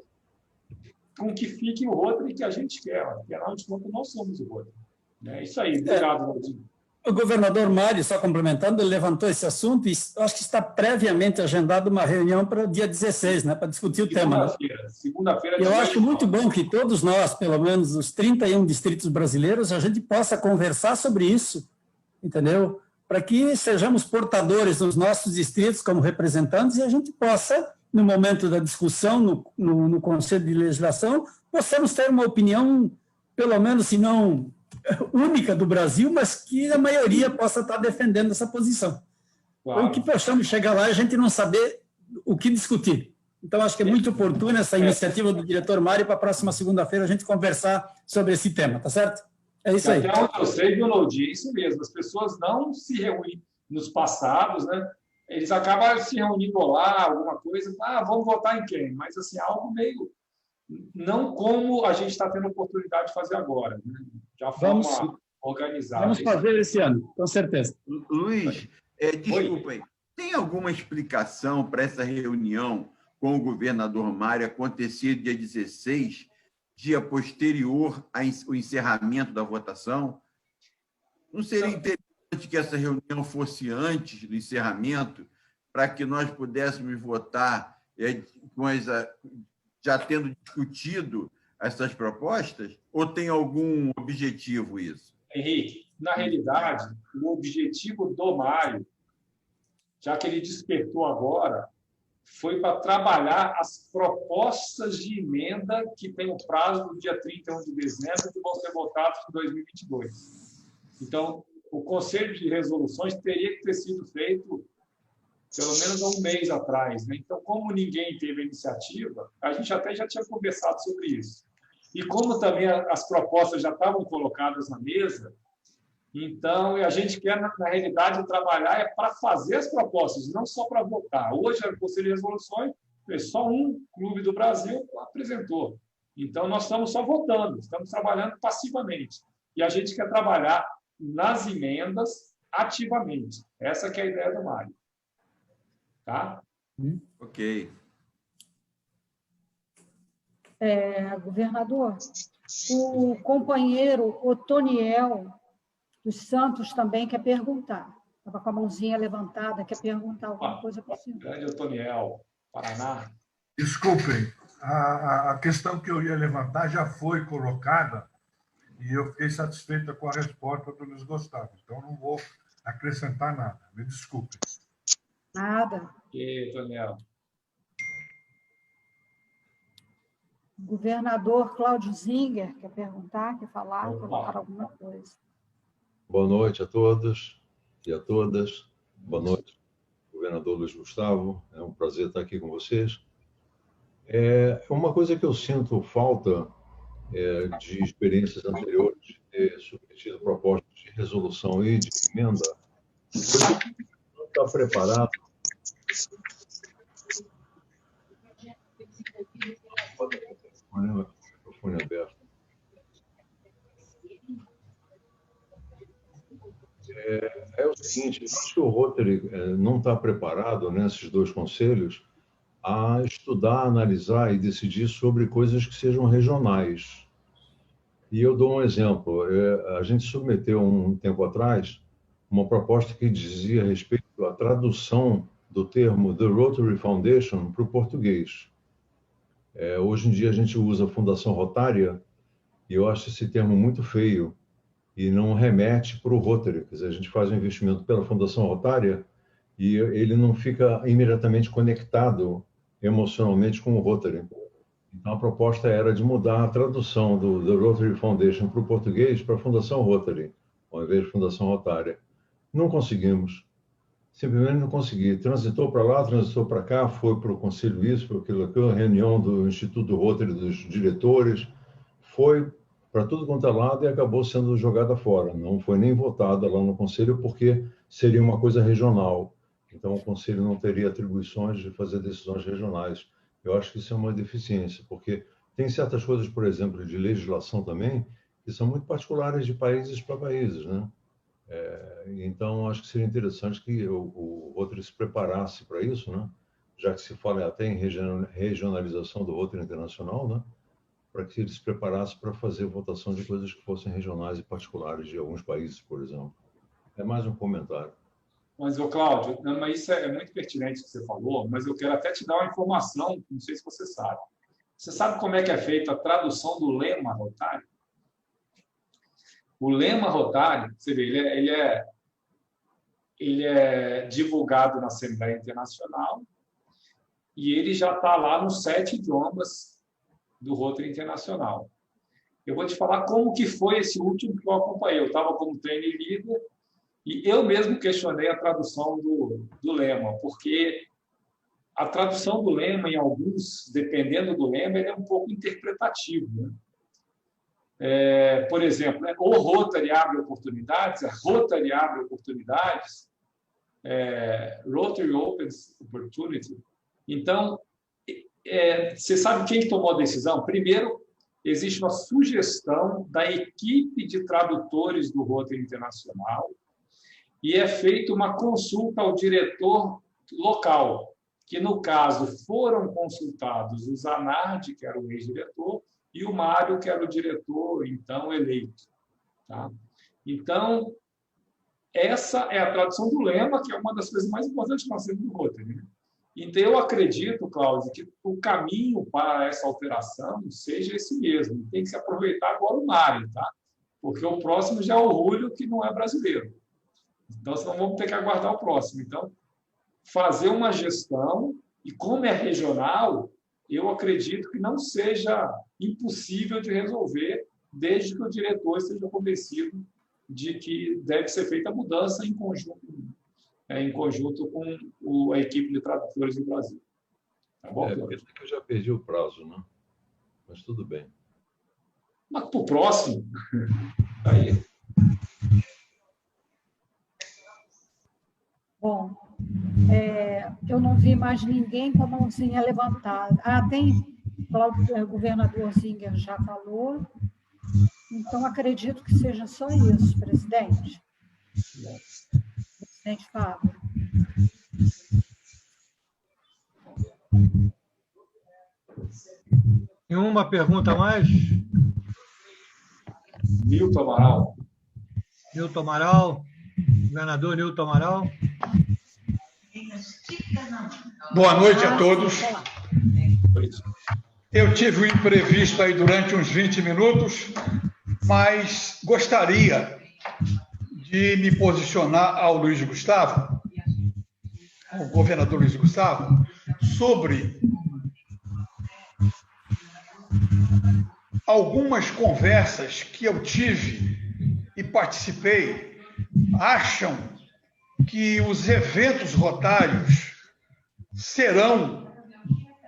com que fique o Rotary que a gente quer. Afinal de contas, nós somos o Rotary. É isso aí. Obrigado, Valdir. O governador Mário, só complementando, ele levantou esse assunto e acho que está previamente agendada uma reunião para o dia 16, né, para discutir o tema. Segunda-feira. Eu acho muito bom que todos nós, pelo menos os 31 distritos brasileiros, a gente possa conversar sobre isso, entendeu? Para que sejamos portadores dos nossos distritos como representantes e a gente possa, no momento da discussão, no Conselho de Legislação, possamos ter uma opinião, pelo menos, se não única do Brasil, mas que a maioria possa estar defendendo essa posição. Claro. O que possamos chegar lá, a gente não saber o que discutir. Então, acho que é muito oportuna essa iniciativa do diretor Mário para a próxima segunda-feira a gente conversar sobre esse tema, tá certo? É isso aí. Até onde eu sei, Lodi, é isso mesmo. As pessoas não se reúnem nos passados, né? Eles acabam se reunindo lá, alguma coisa, vamos votar em quem? Mas, assim, algo meio... Não como a gente está tendo a oportunidade de fazer agora, né? Já vamos organizar. Vamos fazer esse ano, com certeza. Luiz, desculpa aí. Tem alguma explicação para essa reunião com o governador Mário acontecer dia 16, dia posterior ao encerramento da votação? Não seria interessante que essa reunião fosse antes do encerramento, para que nós pudéssemos votar já tendo discutido essas propostas? Ou tem algum objetivo isso? Henrique, na realidade, o objetivo do Mário, já que ele despertou agora, foi para trabalhar as propostas de emenda que tem o prazo do dia 31 de dezembro, que vão ser votadas em 2022. Então, o Conselho de Resoluções teria que ter sido feito pelo menos há um mês atrás, né? Então, como ninguém teve a iniciativa, a gente até já tinha conversado sobre isso. E como também as propostas já estavam colocadas na mesa, então a gente quer, na realidade, trabalhar para fazer as propostas, não só para votar. Hoje, o Conselho de Resoluções, só um clube do Brasil apresentou. Então, nós estamos só votando, estamos trabalhando passivamente. E a gente quer trabalhar nas emendas ativamente. Essa que é a ideia do Mário. Tá? Ok. Governador, o companheiro Otoniel dos Santos também quer perguntar. Estava com a mãozinha levantada, quer perguntar alguma coisa para o senhor. Grande Otoniel, Paraná. Desculpem, a questão que eu ia levantar já foi colocada e eu fiquei satisfeita com a resposta do Luiz Gustavo. Então, não vou acrescentar nada. Me desculpem. Nada. E Daniel. Governador Cláudio Zinger quer perguntar, quer falar, colocar alguma coisa. Boa noite a todos e a todas. Boa noite, governador Luiz Gustavo. É um prazer estar aqui com vocês. Uma coisa que eu sinto falta de experiências anteriores, de ter submetido propostas de resolução e de emenda, não está preparado. Microfone aberto. É o seguinte, acho que o Rotary não está preparado, nesses dois conselhos, a estudar, analisar e decidir sobre coisas que sejam regionais. E eu dou um exemplo. A gente submeteu, um tempo atrás, uma proposta que dizia respeito à tradução do termo The Rotary Foundation para o português. Hoje em dia a gente usa Fundação Rotária e eu acho esse termo muito feio e não remete para o Rotary. Quer dizer, a gente faz um investimento pela Fundação Rotária e ele não fica imediatamente conectado emocionalmente com o Rotary. Então a proposta era de mudar a tradução do The Rotary Foundation para o português para a Fundação Rotary, ao invés de Fundação Rotária. Não conseguimos. Simplesmente não consegui. Transitou para lá, transitou para cá, foi para o Conselho isso, para aquilo, reunião do Instituto Rotary dos diretores, foi para tudo quanto é lado e acabou sendo jogada fora. Não foi nem votada lá no Conselho, porque seria uma coisa regional. Então, o Conselho não teria atribuições de fazer decisões regionais. Eu acho que isso é uma deficiência, porque tem certas coisas, por exemplo, de legislação também, que são muito particulares de países para países, né? Então, acho que seria interessante que o Rotary se preparasse para isso, né? Já que se fala até em regionalização do Rotary internacional, né? Para que ele se preparasse para fazer votação de coisas que fossem regionais e particulares de alguns países, por exemplo. É mais um comentário. Mas, Cláudio, mas isso é muito pertinente que você falou, mas eu quero até te dar uma informação, não sei se você sabe. Você sabe como é que é feita a tradução do lema Rotary? O lema Rotary, você vê, ele é divulgado na Assembleia Internacional e ele já está lá nos 7 idiomas do Rotary Internacional. Eu vou te falar como que foi esse último que eu acompanhei. Eu estava como trainee leader e eu mesmo questionei a tradução do lema, porque a tradução do lema, em alguns, dependendo do lema, ele é um pouco interpretativo, né? Por exemplo, o Rotary abre oportunidades, Rotary abre oportunidades, Rotary opens opportunity. Então, você sabe quem tomou a decisão? Primeiro, existe uma sugestão da equipe de tradutores do Rotary Internacional e é feita uma consulta ao diretor local, que, no caso, foram consultados o Zanardi, que era o ex-diretor, e o Mário, que era o diretor, então, eleito. Tá? Então, essa é a tradução do lema, que é uma das coisas mais importantes que nós temos no Rotary, né? Então, eu acredito, Cláudio, que o caminho para essa alteração seja esse mesmo. Tem que se aproveitar agora o Mário, tá? Porque o próximo já é o Rúlio, que não é brasileiro. Então, senão vamos ter que aguardar o próximo. Então, fazer uma gestão, e como é regional, eu acredito que não seja impossível de resolver, desde que o diretor esteja convencido de que deve ser feita a mudança em conjunto com a equipe de tradutores do Brasil. Tá bom? Porque eu já perdi o prazo, né? Mas tudo bem. Mas para o próximo, aí. Bom, eu não vi mais ninguém com a mãozinha levantada. Tem o governador Zinger já falou, então acredito que seja só isso, presidente. Presidente Fábio. Nenhuma pergunta a mais? Nilton Amaral. Nilton Amaral. Governador Nilton Amaral. Boa noite a todos. Eu tive um imprevisto aí durante uns 20 minutos, mas gostaria de me posicionar ao Luiz Gustavo, ao governador Luiz Gustavo, sobre algumas conversas que eu tive e participei. Acham que os eventos rotários serão,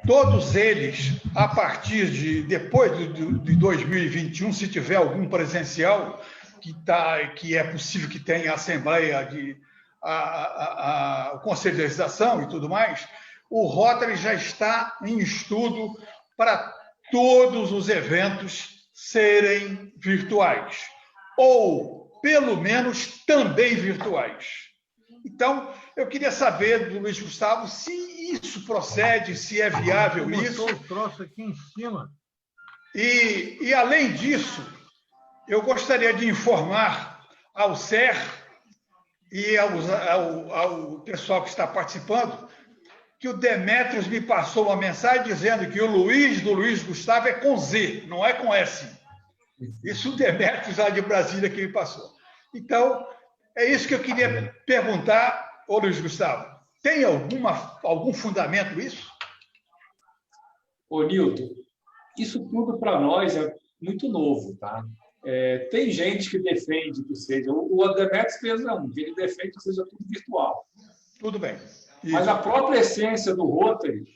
todos eles, a partir de depois de 2021, se tiver algum presencial, que é possível que tenha a Assembleia, o Conselho de Legislação e tudo mais, o Rotary já está em estudo para todos os eventos serem virtuais, ou, pelo menos, também virtuais. Então, eu queria saber do Luiz Gustavo se isso procede, se é viável isso. Botou o troço aqui em cima. E, além disso, eu gostaria de informar ao SER e ao pessoal que está participando que o Demetrios me passou uma mensagem dizendo que o Luiz do Luiz Gustavo é com Z, não é com S. Isso o Demetrios lá de Brasília que me passou. Então, é isso que eu queria perguntar, ô Luiz Gustavo. Tem algum fundamento isso? Ô, Nilton, isso tudo para nós é muito novo, tá? Tem gente que defende que seja... O Demetrios fez que ele defende que seja tudo virtual. Tudo bem. Isso. Mas a própria essência do Rotary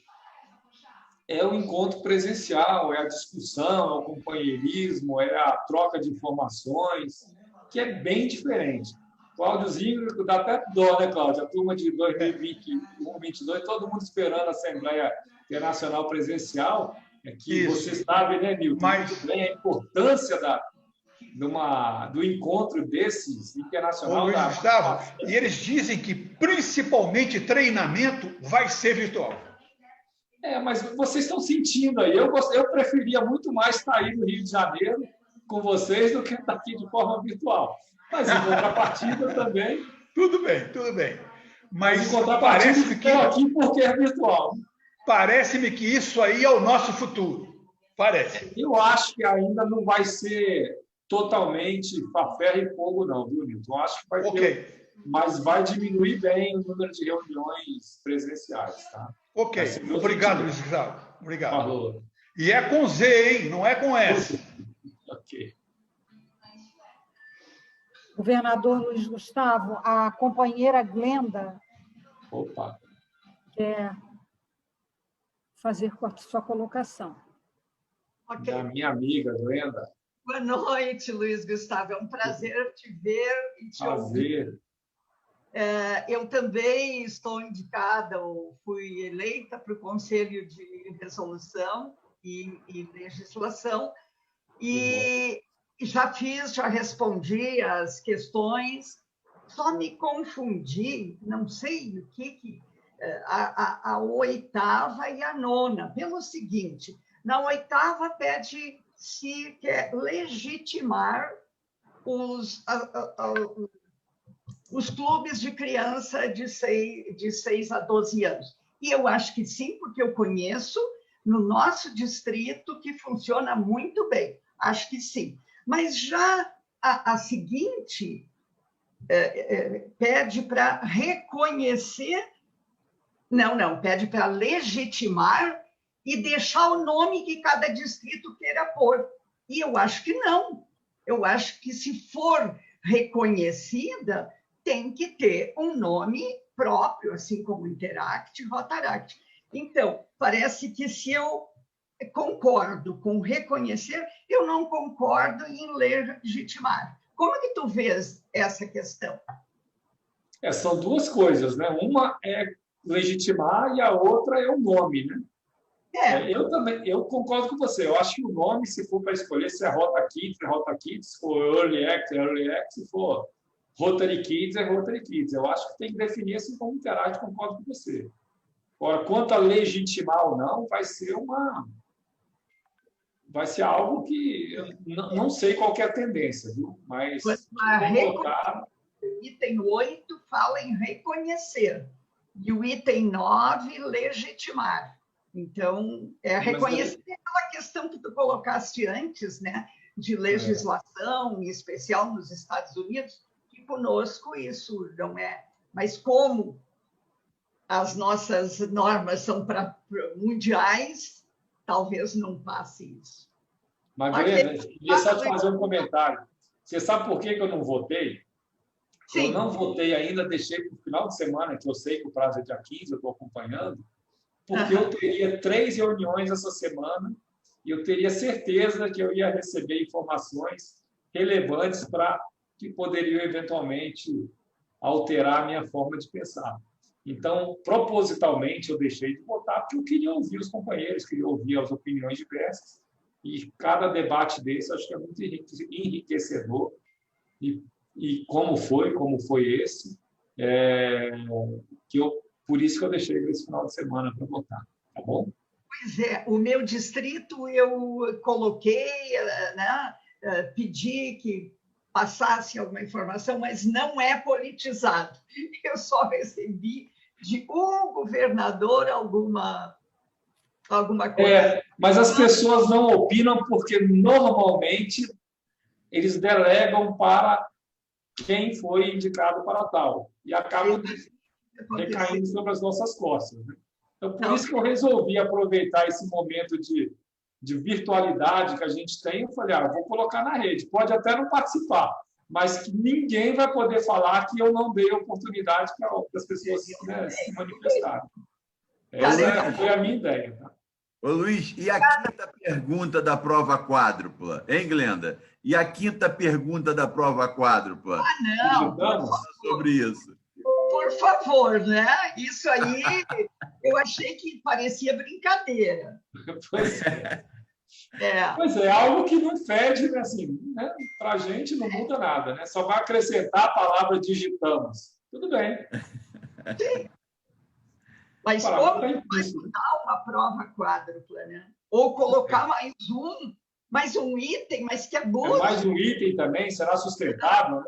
é o encontro presencial, é a discussão, é o companheirismo, é a troca de informações, que é bem diferente. Cláudio Zinger, dá até dó, né, Cláudio? A turma de 2021, 2022, todo mundo esperando a Assembleia Internacional Presencial, que isso. Você sabe, né, Nilton? Muito bem a importância do encontro desses internacional. Luiz Gustavo, e eles dizem que principalmente treinamento vai ser virtual. Mas vocês estão sentindo aí. Eu preferia muito mais estar aí no Rio de Janeiro com vocês do que estar aqui de forma virtual. Mas em contrapartida também. Tudo bem. Mas em contrapartida, estou aqui porque é virtual. Parece-me que isso aí é o nosso futuro. Parece. Eu acho que ainda não vai ser totalmente a ferro e fogo, não, viu, Nilton? Eu acho que vai ter, mas vai diminuir bem o número de reuniões presenciais, tá? Ok. Obrigado, Luiz Gustavo. Obrigado. Falou. E é com Z, hein? Não é com S. Ok. Governador Luiz Gustavo, a companheira Glenda quer fazer a sua colocação. Okay. Da minha amiga, Glenda. Boa noite, Luiz Gustavo. É um prazer te ver e te ouvir. Eu também estou indicada, ou fui eleita para o Conselho de Resolução e Legislação, e já respondi as questões, só me confundi, não sei o que a oitava e a nona, pelo seguinte: na oitava pede-se quer legitimar os clubes de criança de 6 a 12 anos. E eu acho que sim, porque eu conheço no nosso distrito que funciona muito bem. Acho que sim. Mas já a seguinte pede para reconhecer... Não, pede para legitimar e deixar o nome que cada distrito queira pôr. E eu acho que não. Eu acho que, se for reconhecida, tem que ter um nome próprio, assim como Interact e Rotaract. Então, parece que, se eu concordo com reconhecer, eu não concordo em legitimar. Como é que tu vês essa questão? São duas coisas, né? Uma é legitimar e a outra é o nome, né? Eu concordo com você. Eu acho que o nome, se for para escolher, se é Rota Kids, se for Early Act, se for Rotary Kids, é Rotary Kids. Eu acho que tem que definir assim como Interact, concordo com você. Agora, quanto a legitimar ou não, vai ser algo que eu não sei qual que é a tendência, viu? Mas item 8 fala em reconhecer e o item 9 legitimar. Então, reconhecer aquela questão que tu colocaste antes, né, de legislação, em especial nos Estados Unidos, que conosco isso não é. Mas como as nossas normas são para mundiais, talvez não passe isso. Mas, Glenda, eu queria só te fazer um comentário. Você sabe por que eu não votei? Sim. Eu não votei ainda, deixei para o final de semana, que eu sei que o prazo é dia 15, eu estou acompanhando, porque eu teria 3 reuniões essa semana e eu teria certeza que eu ia receber informações relevantes que poderiam, eventualmente, alterar a minha forma de pensar. Então, propositalmente, eu deixei de votar porque eu queria ouvir os companheiros, queria ouvir as opiniões diversas. E cada debate desse, acho que é muito enriquecedor. E como foi esse, por isso que eu deixei esse final de semana para votar, tá bom? Pois é, o meu distrito eu coloquei, né, pedi que passasse alguma informação, mas não é politizado. Eu só recebi de um governador alguma coisa. Mas as pessoas não opinam porque, normalmente, eles delegam para quem foi indicado para tal. E acabam recaindo sobre as nossas costas. Né? Então, por isso que eu resolvi aproveitar esse momento de virtualidade que a gente tem. Eu falei, vou colocar na rede. Pode até não participar, mas que ninguém vai poder falar que eu não dei oportunidade para as pessoas se manifestarem. Essa foi a minha ideia. Tá? Ô, Luiz, e a quinta pergunta da prova quádrupla, hein, Glenda? E a quinta pergunta da prova quádrupla? Não! Fala sobre isso. Por favor, né? Isso aí, eu achei que parecia brincadeira. Pois é. Pois é, algo que não fede, né? Assim, né? Para a gente não muda nada, né? Só vai acrescentar a palavra digitamos. Tudo bem. Mas como vai mudar uma prova quádrupla, né? Ou colocar mais um item, mas que é bom. Mais um item também, será sustentável, né?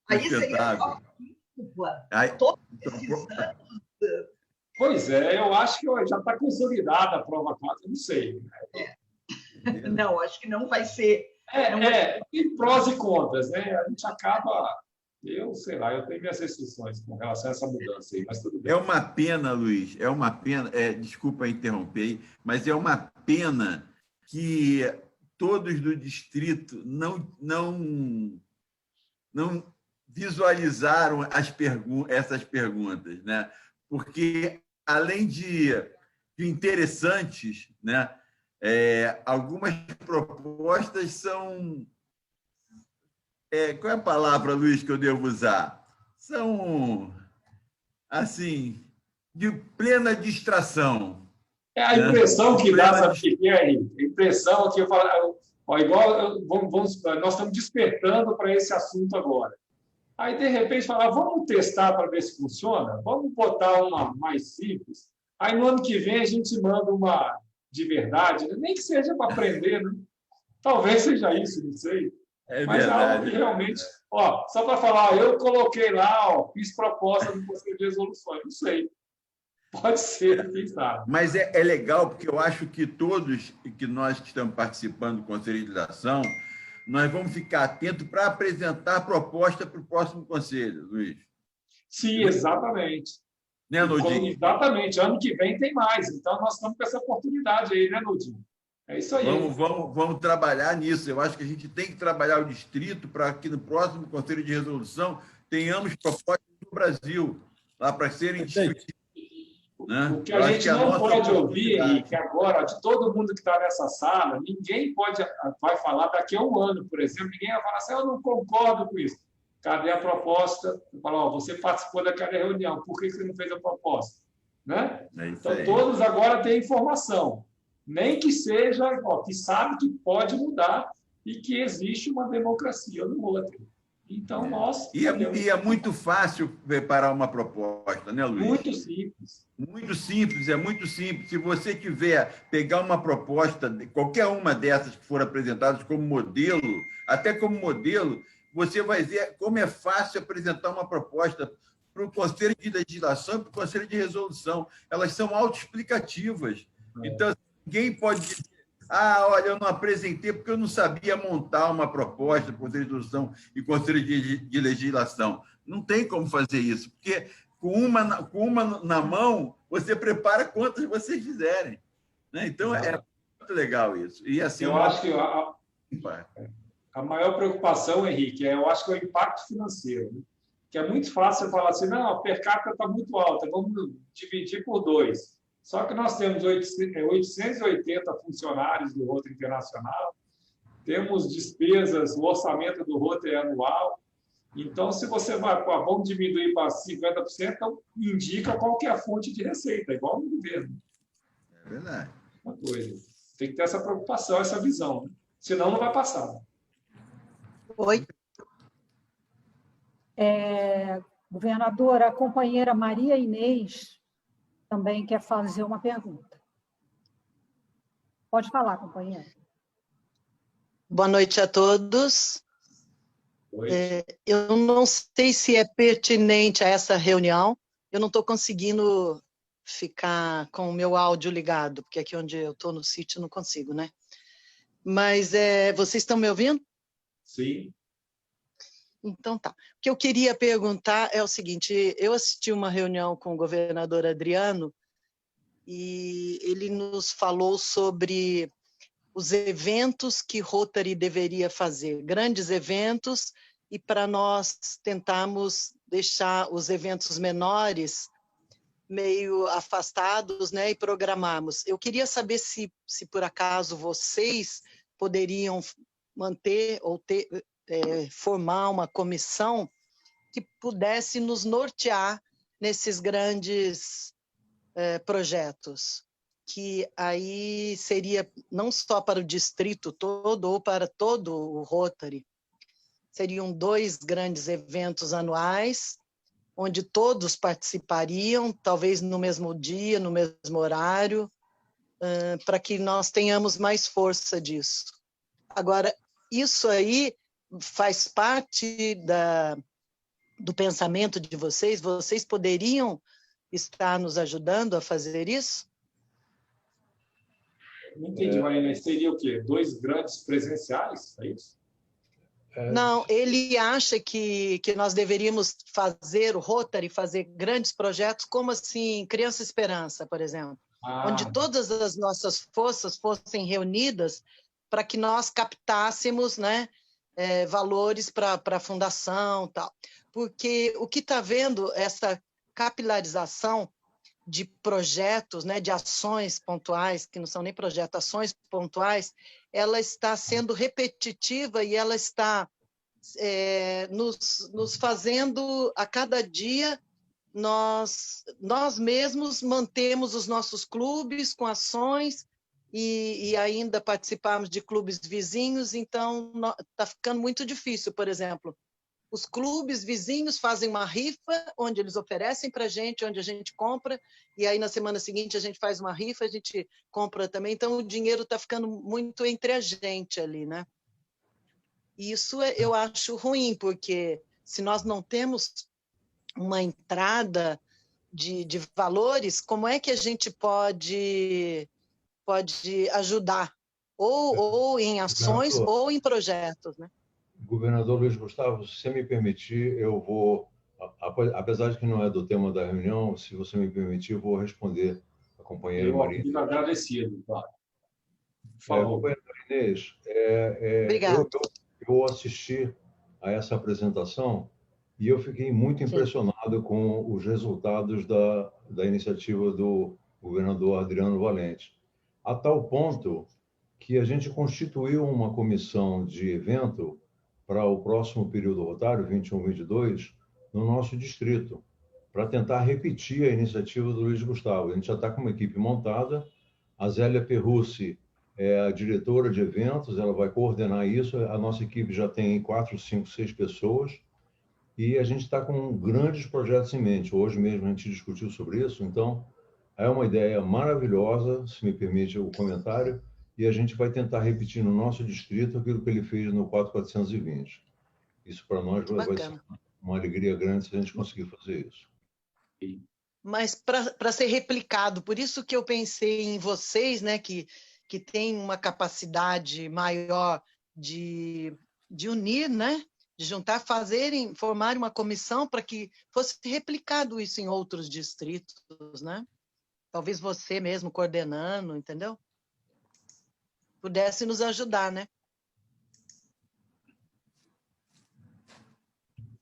Aí seria prova quádrupla. Todos esses anos. Pois é, eu acho que já está consolidada a prova 4, não sei. Não, acho que não vai ser. Tem prós e contras, né? A gente acaba. Eu sei lá, eu tenho minhas restrições com relação a essa mudança aí, mas tudo bem. É uma pena, Luiz, é uma pena, desculpa interromper, mas é uma pena que todos do distrito não visualizaram essas perguntas, né? Porque, além de interessantes, né? Algumas propostas são... qual é a palavra, Luiz, que eu devo usar? São, assim, de plena distração. A impressão que dá, sabe o que é, Henrique? A impressão que eu falo... igual, nós estamos despertando para esse assunto agora. Aí, de repente, falar, vamos testar para ver se funciona? Vamos botar uma mais simples? Aí, no ano que vem, a gente manda uma de verdade, nem que seja para aprender, né? Talvez seja isso, não sei. Mas verdade, algo que realmente... só para falar, eu coloquei lá, fiz proposta no Conselho de Resoluções, não sei. Pode ser, quem sabe. Mas é legal, porque eu acho que todos que nós que estamos participando do Conselho de Legislação, nós vamos ficar atentos para apresentar a proposta para o próximo Conselho, Luiz. Sim, exatamente. Né, Nodinho? Exatamente. Ano que vem tem mais. Então, nós estamos com essa oportunidade aí, né, Nodinho? É isso aí. Vamos trabalhar nisso. Eu acho que a gente tem que trabalhar o distrito para que no próximo Conselho de Resolução tenhamos propostas do Brasil, lá para serem discutidas. Né? O que a gente não pode ouvir, Henrique, agora, de todo mundo que está nessa sala, ninguém vai falar daqui a um ano, por exemplo, ninguém vai falar assim, eu não concordo com isso. Cadê a proposta? Eu falo, você participou daquela reunião, por que você não fez a proposta? Né? Então, todos agora têm informação. Nem que seja, que sabe que pode mudar e que existe uma democracia no outro. Então, nós... E é muito fácil preparar uma proposta, né, Luiz? Muito simples. Muito simples, é muito simples. Se você pegar uma proposta, qualquer uma dessas que foram apresentadas como modelo, até como modelo, você vai ver como é fácil apresentar uma proposta para o Conselho de Legislação e para o Conselho de Resolução. Elas são autoexplicativas. Então, ninguém pode dizer, olha, eu não apresentei porque eu não sabia montar uma proposta para o Conselho de Resolução e Conselho de Legislação. Não tem como fazer isso, porque com uma na mão, você prepara quantas vocês quiserem. Né? Então, é muito legal isso. E, assim, eu acho que a maior preocupação, Henrique, eu acho que é o impacto financeiro. Né? Que é muito fácil falar assim, não, a per capita está muito alta, vamos dividir por 2. Só que nós temos 880 funcionários do Rotary Internacional, temos despesas, o orçamento do Rotary é anual. Então, se você vamos diminuir para 50%, então indica qual que é a fonte de receita, igual no governo. É verdade. Uma coisa. Tem que ter essa preocupação, essa visão. Né? Senão, não vai passar. Oi. Governadora, a companheira Maria Inês também quer fazer uma pergunta. Pode falar, companheira. Boa noite a todos. Eu não sei se é pertinente a essa reunião. Eu não estou conseguindo ficar com o meu áudio ligado, porque aqui onde eu estou no sítio não consigo, né? Mas vocês estão me ouvindo? Sim. Então tá. O que eu queria perguntar é o seguinte, eu assisti uma reunião com o governador Adriano e ele nos falou sobre os eventos que Rotary deveria fazer, grandes eventos, e para nós tentarmos deixar os eventos menores meio afastados, né, e programarmos. Eu queria saber se por acaso vocês poderiam manter ou formar uma comissão que pudesse nos nortear nesses grandes projetos. que aí seria não só para o distrito todo ou para todo o Rotary. Seriam 2 grandes eventos anuais, onde todos participariam, talvez no mesmo dia, no mesmo horário, para que nós tenhamos mais força disso. Agora, isso aí faz parte do pensamento de vocês? Vocês poderiam estar nos ajudando a fazer isso? Não entendi, Marina. Seria o quê? 2 grandes presenciais? É isso? Não, ele acha que nós deveríamos fazer o Rotary, fazer grandes projetos, como assim, Criança Esperança, por exemplo, onde todas as nossas forças fossem reunidas para que nós captássemos, né, valores para a fundação, tal. Porque o que está vendo, essa capilarização de projetos, né, de ações pontuais, que não são nem projetos, ações pontuais, ela está sendo repetitiva e ela está nos fazendo, a cada dia, nós mesmos mantemos os nossos clubes com ações e ainda participamos de clubes vizinhos, então está ficando muito difícil. Por exemplo, os clubes vizinhos fazem uma rifa, onde eles oferecem para a gente, onde a gente compra, e aí na semana seguinte a gente faz uma rifa, a gente compra também, então o dinheiro está ficando muito entre a gente ali, né? E isso eu acho ruim, porque se nós não temos uma entrada de valores, como é que a gente pode ajudar? Ou em ações, ou em projetos, né? Governador Luiz Gustavo, se você me permitir, eu vou, apesar de que não é do tema da reunião, se você me permitir, eu vou responder a companheira Marina. Eu fico agradecido, claro. Por favor. Companheira Inês, Obrigado. Eu assisti a essa apresentação e eu fiquei muito impressionado com os resultados da iniciativa do governador Adriano Valente, a tal ponto que a gente constituiu uma comissão de evento para o próximo período rotário, 21-22, no nosso distrito, para tentar repetir a iniciativa do Luiz Gustavo. A gente já está com uma equipe montada, a Zélia Perrucci é a diretora de eventos, ela vai coordenar isso, a nossa equipe já tem 4, 5, 6 pessoas, e a gente está com grandes projetos em mente. Hoje mesmo a gente discutiu sobre isso, então é uma ideia maravilhosa, se me permite o comentário, e a gente vai tentar repetir no nosso distrito aquilo que ele fez no 4420. Isso para nós vai ser uma alegria grande se a gente conseguir fazer isso. Mas para ser replicado, por isso que eu pensei em vocês, né, que têm uma capacidade maior de unir, né, de juntar, formar uma comissão para que fosse replicado isso em outros distritos, né? Talvez você mesmo coordenando, entendeu? Pudesse nos ajudar, né?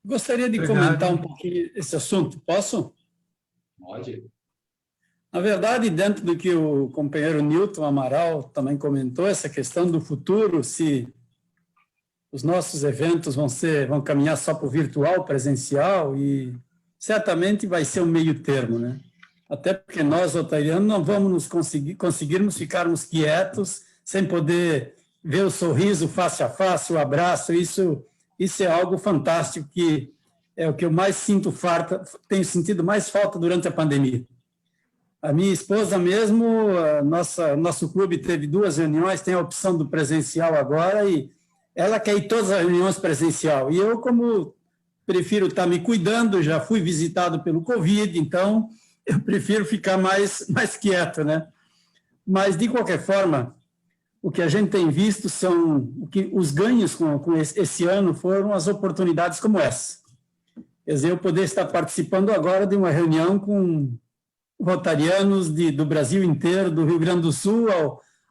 Gostaria de comentar um pouquinho esse assunto, posso? Pode. Na verdade, dentro do que o companheiro Newton Amaral também comentou, essa questão do futuro, se os nossos eventos vão caminhar só para o virtual, presencial, e certamente vai ser um meio termo, né? Até porque nós, rotarianos, não vamos conseguirmos ficarmos quietos sem poder ver o sorriso face a face, o abraço. Isso é algo fantástico, que é o que eu mais tenho sentido mais falta durante a pandemia. A minha esposa mesmo, nosso clube teve 2 reuniões, tem a opção do presencial agora, e ela quer ir todas as reuniões presencial. E eu, como prefiro estar me cuidando, já fui visitado pelo Covid, então eu prefiro ficar mais quieto, né? Mas, de qualquer forma, o que a gente tem visto os ganhos com esse ano foram as oportunidades como essa. Quer dizer, eu poder estar participando agora de uma reunião com rotarianos do Brasil inteiro, do Rio Grande do Sul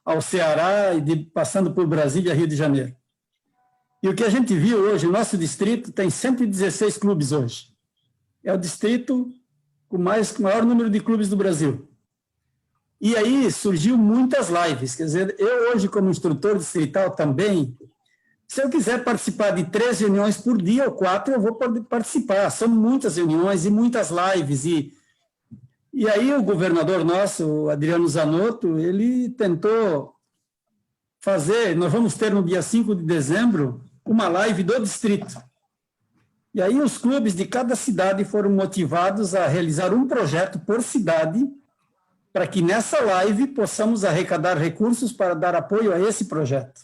ao Ceará, e passando por Brasília, Rio de Janeiro. E o que a gente viu hoje, nosso distrito tem 116 clubes hoje. É o distrito com maior número de clubes do Brasil. E aí surgiu muitas lives. Quer dizer, eu hoje, como instrutor distrital também, se eu quiser participar de 3 reuniões por dia ou 4, eu vou poder participar. São muitas reuniões e muitas lives. E aí o governador nosso, o Adriano Zanotto, ele tentou fazer, nós vamos ter no dia 5 de dezembro, uma live do distrito. E aí os clubes de cada cidade foram motivados a realizar um projeto por cidade, para que nessa live possamos arrecadar recursos para dar apoio a esse projeto.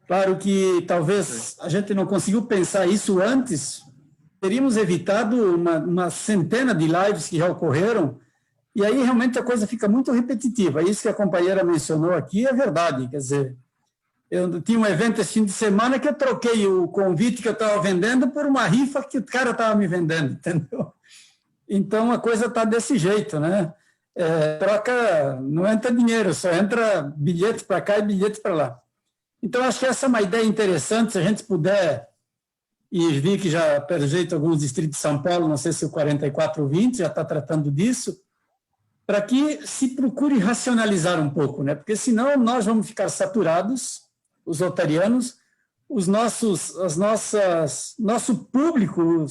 Claro que talvez a gente não conseguiu pensar isso antes, teríamos evitado uma centena de lives que já ocorreram, e aí realmente a coisa fica muito repetitiva. Isso que a companheira mencionou aqui é verdade, quer dizer, eu tinha um evento esse fim de semana que eu troquei o convite que eu estava vendendo por uma rifa que o cara estava me vendendo, entendeu? Então a coisa está desse jeito, né? Troca, não entra dinheiro, só entra bilhete para cá e bilhete para lá. Então acho que essa é uma ideia interessante, se a gente puder, e vi que já, pelo jeito, alguns distritos de São Paulo, não sei se o 4420 já está tratando disso, para que se procure racionalizar um pouco, né? Porque senão nós vamos ficar saturados, os rotarianos, nosso público,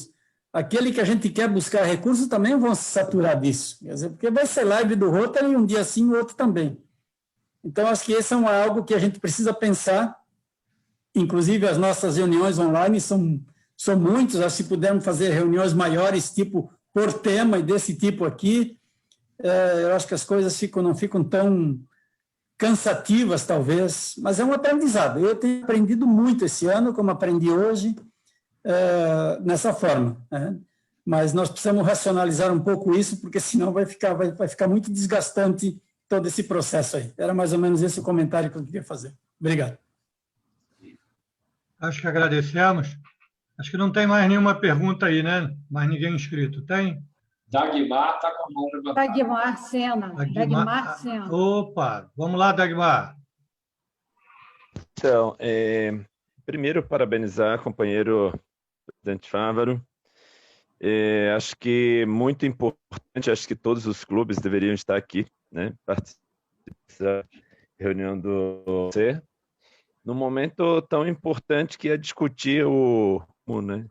aquele que a gente quer buscar recursos, também vão se saturar disso. Quer dizer, porque vai ser live do Rotary um dia sim, o outro também. Então, acho que esse é algo que a gente precisa pensar. Inclusive, as nossas reuniões online são muitas. Se pudermos fazer reuniões maiores, tipo por tema e desse tipo aqui, eu acho que as coisas não ficam tão cansativas, talvez, mas é um aprendizado. Eu tenho aprendido muito esse ano, como aprendi hoje, nessa forma, né? Mas nós precisamos racionalizar um pouco isso, porque senão vai ficar muito desgastante todo esse processo aí. Era mais ou menos esse o comentário que eu queria fazer. Obrigado. Acho que agradecemos. Acho que não tem mais nenhuma pergunta aí, né? Mais ninguém inscrito. Tem? Dagmar está com a mão levantada. Dagmar Sena. Dagmar Sena. Opa, vamos lá, Dagmar. Então, primeiro, parabenizar o companheiro presidente Fávaro. Acho que muito importante, acho que todos os clubes deveriam estar aqui, né? Participar da reunião do C. Num momento tão importante que é discutir né?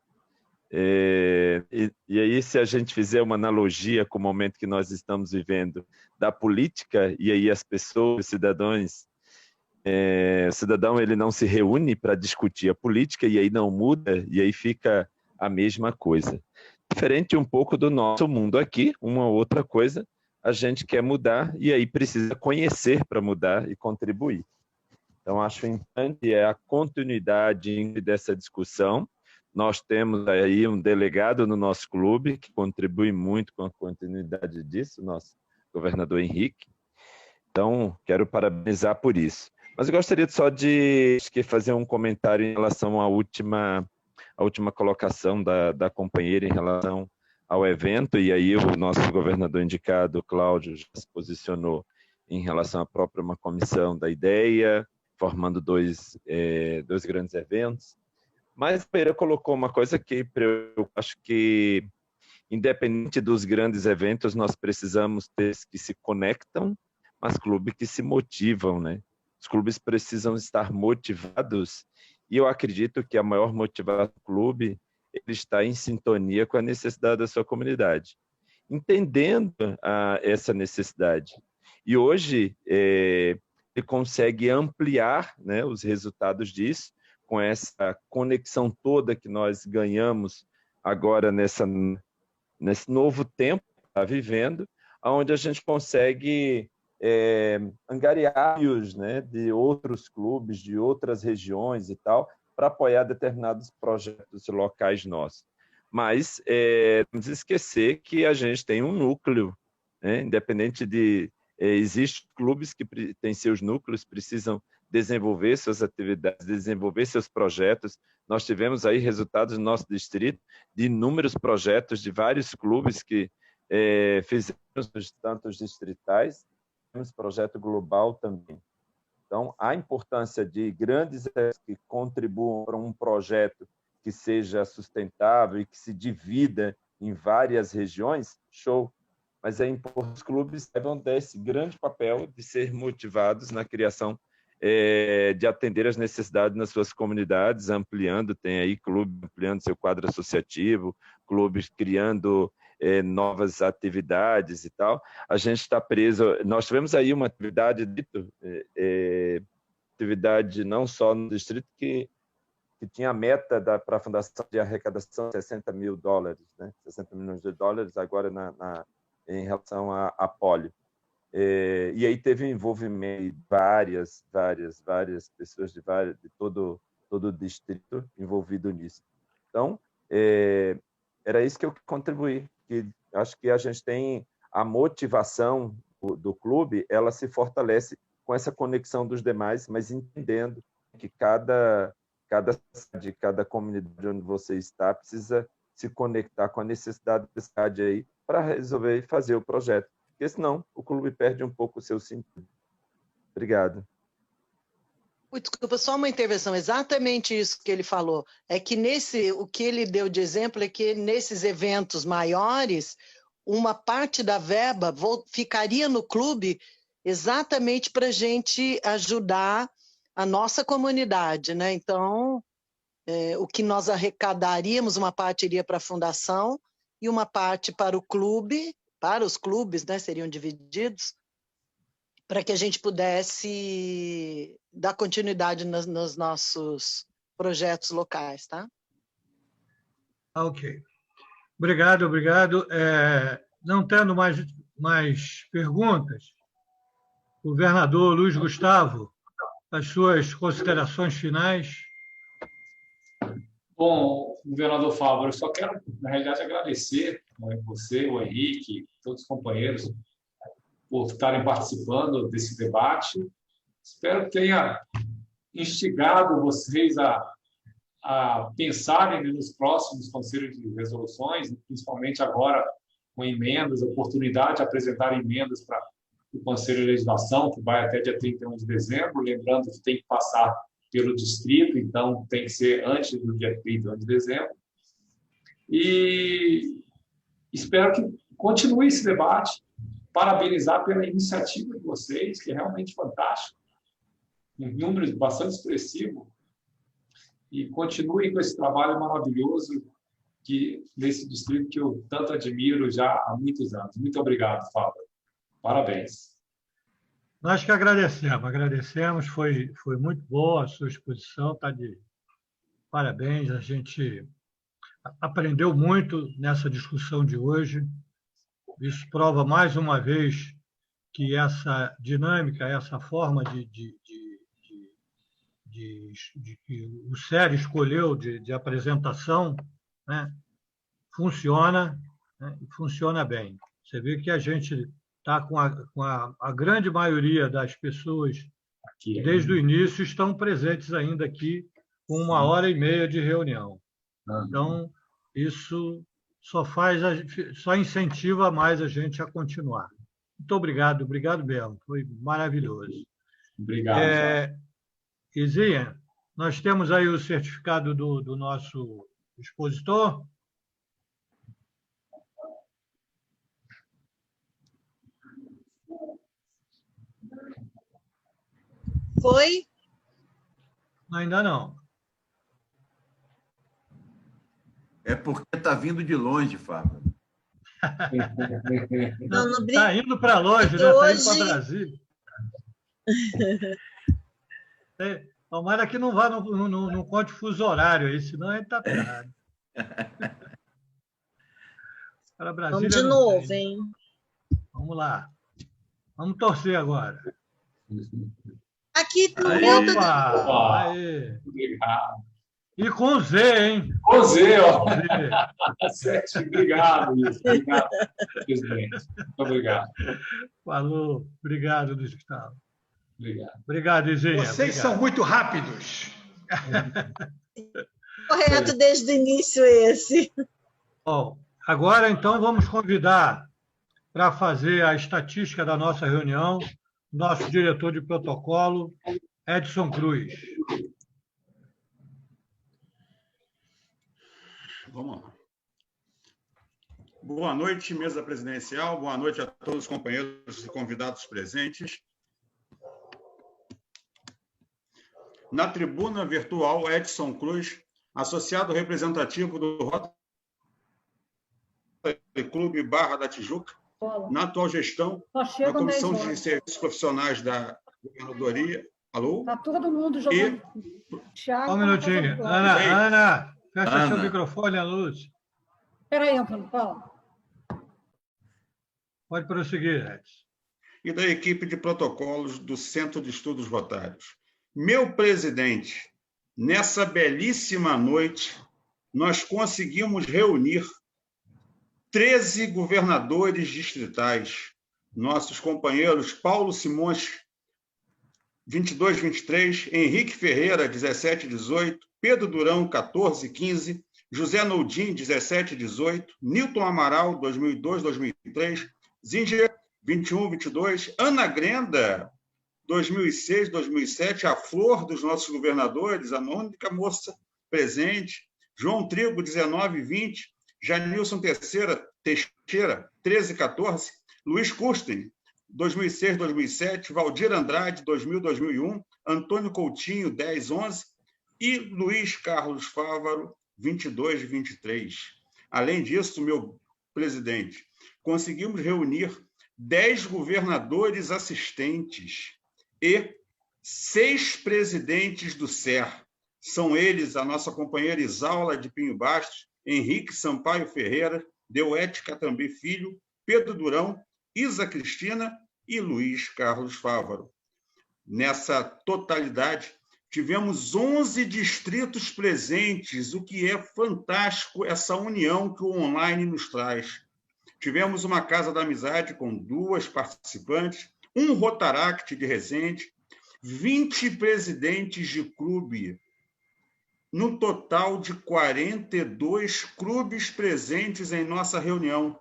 E aí, se a gente fizer uma analogia com o momento que nós estamos vivendo da política, e aí as pessoas, os cidadãos, o cidadão ele não se reúne para discutir a política, e aí não muda, e aí fica a mesma coisa. Diferente um pouco do nosso mundo aqui, uma outra coisa, a gente quer mudar, e aí precisa conhecer para mudar e contribuir. Então, acho importante a continuidade dessa discussão. Nós temos aí um delegado no nosso clube que contribui muito com a continuidade disso, nosso governador Henrique. Então, quero parabenizar por isso. Mas eu gostaria só de fazer um comentário em relação à última colocação da companheira em relação ao evento, e aí o nosso governador indicado, Cláudio, já se posicionou em relação à própria uma comissão da ideia, formando dois grandes eventos. Mas Pereira colocou uma coisa que eu acho que, independente dos grandes eventos, nós precisamos ter que se conectam, mas clubes que se motivam, né? Os clubes precisam estar motivados, e eu acredito que a maior motivação do clube ele está em sintonia com a necessidade da sua comunidade, entendendo essa necessidade. E hoje ele consegue ampliar, né, os resultados disso, com essa conexão toda que nós ganhamos agora nesse novo tempo que está vivendo, onde a gente consegue angariar, né, de outros clubes, de outras regiões e tal, para apoiar determinados projetos locais nossos. Mas não se esquecer que a gente tem um núcleo, né, independente de... existem clubes que têm seus núcleos, precisam desenvolver suas atividades, desenvolver seus projetos. Nós tivemos aí resultados no nosso distrito de inúmeros projetos de vários clubes que fizeram nos tantos distritais, temos projeto global também. Então, a importância de grandes que contribuam para um projeto que seja sustentável e que se divida em várias regiões, show. Mas é importante que os clubes saibam desse grande papel de ser motivados na criação, de atender às necessidades nas suas comunidades, ampliando, tem aí clube ampliando seu quadro associativo, clubes criando novas atividades e tal. A gente está preso. Nós tivemos aí uma atividade, atividade não só no distrito, que tinha a meta para a fundação de arrecadação de $60 mil, né? 60 milhões de dólares agora em relação à polio. E aí teve um envolvimento de várias pessoas de todo o distrito envolvido nisso. Então, era isso que eu contribuí. Que acho que a gente tem a motivação do clube, ela se fortalece com essa conexão dos demais, mas entendendo que cada comunidade onde você está precisa se conectar com a necessidade da cidade aí para resolver e fazer o projeto. Porque senão o clube perde um pouco o seu sentido. Obrigado. Desculpa, só uma intervenção. Exatamente isso que ele falou. É que o que ele deu de exemplo é que nesses eventos maiores, uma parte da verba ficaria no clube exatamente para a gente ajudar a nossa comunidade, né? Então, o que nós arrecadaríamos, uma parte iria para a fundação e uma parte para o clube, para os clubes, né? Seriam divididos, para que a gente pudesse dar continuidade nos nossos projetos locais, tá? Ok. Obrigado. Não tendo mais perguntas, governador Luiz Gustavo, as suas considerações finais. Bom, governador Fávaro, eu só quero, na realidade, agradecer você, o Henrique, todos os companheiros, por estarem participando desse debate. Espero que tenha instigado vocês a pensarem nos próximos conselhos de resoluções, principalmente agora com emendas, oportunidade de apresentar emendas para o Conselho de Legislação, que vai até dia 31 de dezembro, lembrando que tem que passar pelo distrito, então tem que ser antes do dia 31 de dezembro. E espero que continue esse debate, parabenizar pela iniciativa de vocês, que é realmente fantástico, em números bastante expressivos, e continuem com esse trabalho maravilhoso nesse distrito que eu tanto admiro já há muitos anos. Muito obrigado, Fábio. Parabéns. Nós que agradecemos, foi muito boa a sua exposição, está de parabéns, a gente aprendeu muito nessa discussão de hoje. Isso prova mais uma vez que essa dinâmica, essa forma que o SER escolheu de apresentação, né, funciona, né, e funciona bem. Você vê que a gente está com a grande maioria das pessoas, aqui, desde o início, estão presentes ainda aqui, com 1h30 de reunião. Então, isso só incentiva mais a gente a continuar. Muito obrigado mesmo, foi maravilhoso. Obrigado. Izinha, nós temos aí o certificado do nosso expositor. Foi? Ainda não. É porque está vindo de longe, Fábio. Está indo para longe, né? Está indo para Brasília. Tomara que não vá no conte fuso horário aí, senão ele está ferrado. Para Brasília. Vamos de novo, hein? Vamos lá. Vamos torcer agora. Aqui no meu... Obrigado. E com Z, hein? Com Z, ó. Certo, obrigado, Luiz. Obrigado, presidente. Muito obrigado. Falou. Obrigado, Luiz Gustavo. Obrigado. Obrigado, Izinha. Vocês são muito rápidos. Correto desde o início esse. Bom, agora, então, vamos convidar para fazer a estatística da nossa reunião nosso diretor de protocolo, Edson Cruz. Vamos lá. Boa noite, mesa presidencial. Boa noite a todos os companheiros e convidados presentes. Na tribuna virtual, Edson Cruz, associado representativo do Rotary Clube Barra da Tijuca, na atual gestão, na Comissão de Serviços Profissionais da Governadoria. Alô? Está todo mundo jogando. Só um minutinho. Ana, fecha seu microfone, a luz. Espera aí, Antônio Paulo. Pode prosseguir, Edson. E da equipe de protocolos do Centro de Estudos Rotários. Meu presidente, nessa belíssima noite, nós conseguimos reunir 13 governadores distritais, nossos companheiros Paulo Simões, 22-23, Henrique Ferreira, 17-18, Pedro Durão, 14-15, José Noldim, 17-18, Nilton Amaral, 2002-2003, Zinger, 21-22, Ana Grenda, 2006-2007, a flor dos nossos governadores, a única moça presente, João Trigo, 19-20, Janilson Teixeira, 13-14, Luiz Kusten, 2006-2007, Valdir Andrade, 2000-2001, Antônio Coutinho, 10-11 e Luiz Carlos Fávaro, 22-23. Além disso, meu presidente, conseguimos reunir 10 governadores assistentes e 6 presidentes do SER. São eles a nossa companheira Isaula de Pinho Bastos, Henrique Sampaio Ferreira, Deuete Catambi Filho, Pedro Durão, Isa Cristina e Luiz Carlos Fávaro. Nessa totalidade, tivemos 11 distritos presentes, o que é fantástico, essa união que o online nos traz. Tivemos uma Casa da Amizade com 2 participantes, um Rotaract de Resende, 20 presidentes de clube, no total de 42 clubes presentes em nossa reunião,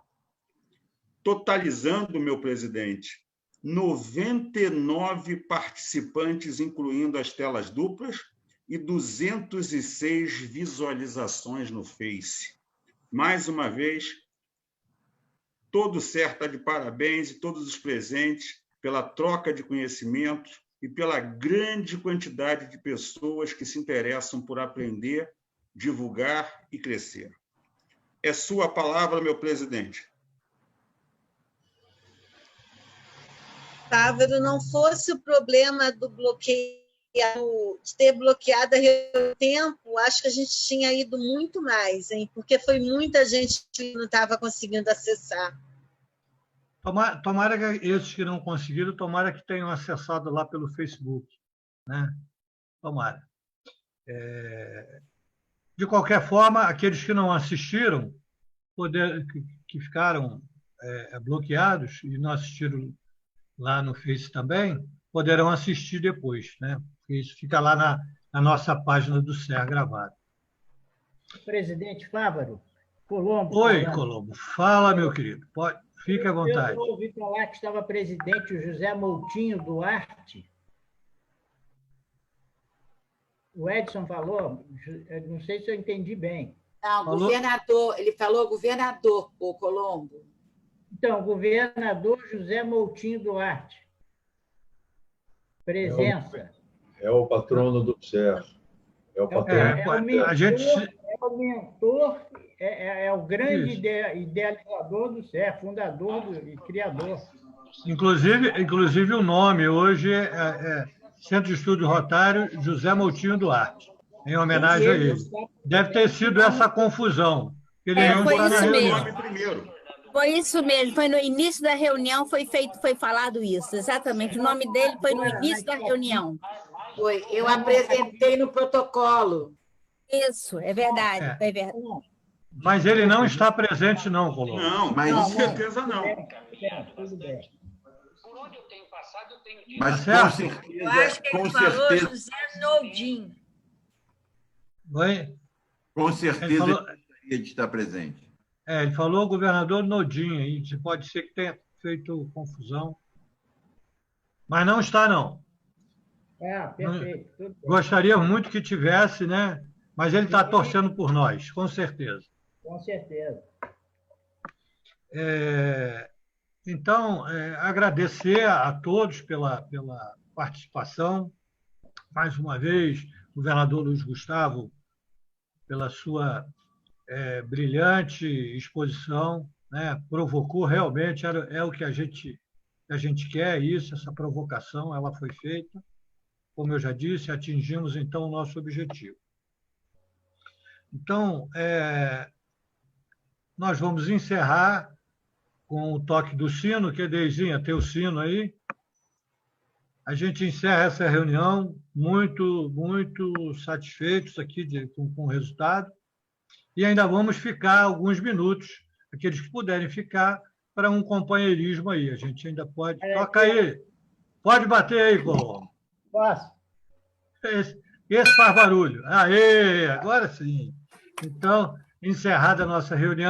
totalizando, meu presidente, 99 participantes, incluindo as telas duplas, e 206 visualizações no Face. Mais uma vez, todo certo está de parabéns e todos os presentes pela troca de conhecimentos e pela grande quantidade de pessoas que se interessam por aprender, divulgar e crescer. É sua palavra, meu presidente. Fávaro, não fosse o problema do bloqueio, de ter bloqueado o tempo, acho que a gente tinha ido muito mais, hein? Porque foi muita gente que não estava conseguindo acessar. Tomara que esses que não conseguiram, tomara que tenham acessado lá pelo Facebook, né? Tomara. De qualquer forma, aqueles que não assistiram, que ficaram bloqueados e não assistiram lá no Face também, poderão assistir depois, né? Porque isso fica lá na nossa página do SER gravado. Presidente Fávaro, Colombo. Oi, Colombo. Fala, meu querido. Fique à vontade. Eu ouvi falar que estava presidente o José Moutinho Duarte. O Edson falou, não sei se eu entendi bem. Não, governador, ele falou governador, o Colombo. Então, governador José Moutinho Duarte. Presença. É o patrono do SER. É o patrono. É o mentor, é o grande idealizador do SER, fundador e criador. Inclusive o nome hoje é Centro de Estudos Rotário José Moutinho Duarte, em homenagem a ele. Deve ter sido essa confusão. Ele não está na reunião. Foi isso mesmo, foi no início da reunião, foi falado isso, exatamente. O nome dele foi no início da reunião. Foi, eu apresentei no protocolo. Isso, é verdade, é verdade. Mas ele não está presente, não, Colombo. Não, mas com certeza não. Tudo bem. Por onde eu tenho passado, eu tenho dito. Mas com certeza. Eu acho que ele falou José Noldim. Oi? Com certeza ele gostaria de estar presente. Ele falou o governador Nodinho, aí pode ser que tenha feito confusão. Mas não está, não. Perfeito. Gostaria muito que tivesse, né? Mas ele está torcendo por nós, com certeza. Com certeza. Então, agradecer a todos pela participação. Mais uma vez, governador Luiz Gustavo, pela sua brilhante exposição, né? Provocou realmente, é o que a gente quer, isso, essa provocação, ela foi feita. Como eu já disse, atingimos, então, o nosso objetivo. Então, nós vamos encerrar com o toque do sino, que Deizinha, tem o sino aí. A gente encerra essa reunião muito, muito satisfeitos aqui com o resultado. E ainda vamos ficar alguns minutos, aqueles que puderem ficar, para um companheirismo aí. A gente ainda pode... Toca aí. Pode bater aí, Colombo. Posso. Esse faz barulho. Aê, agora sim. Então, encerrada a nossa reunião.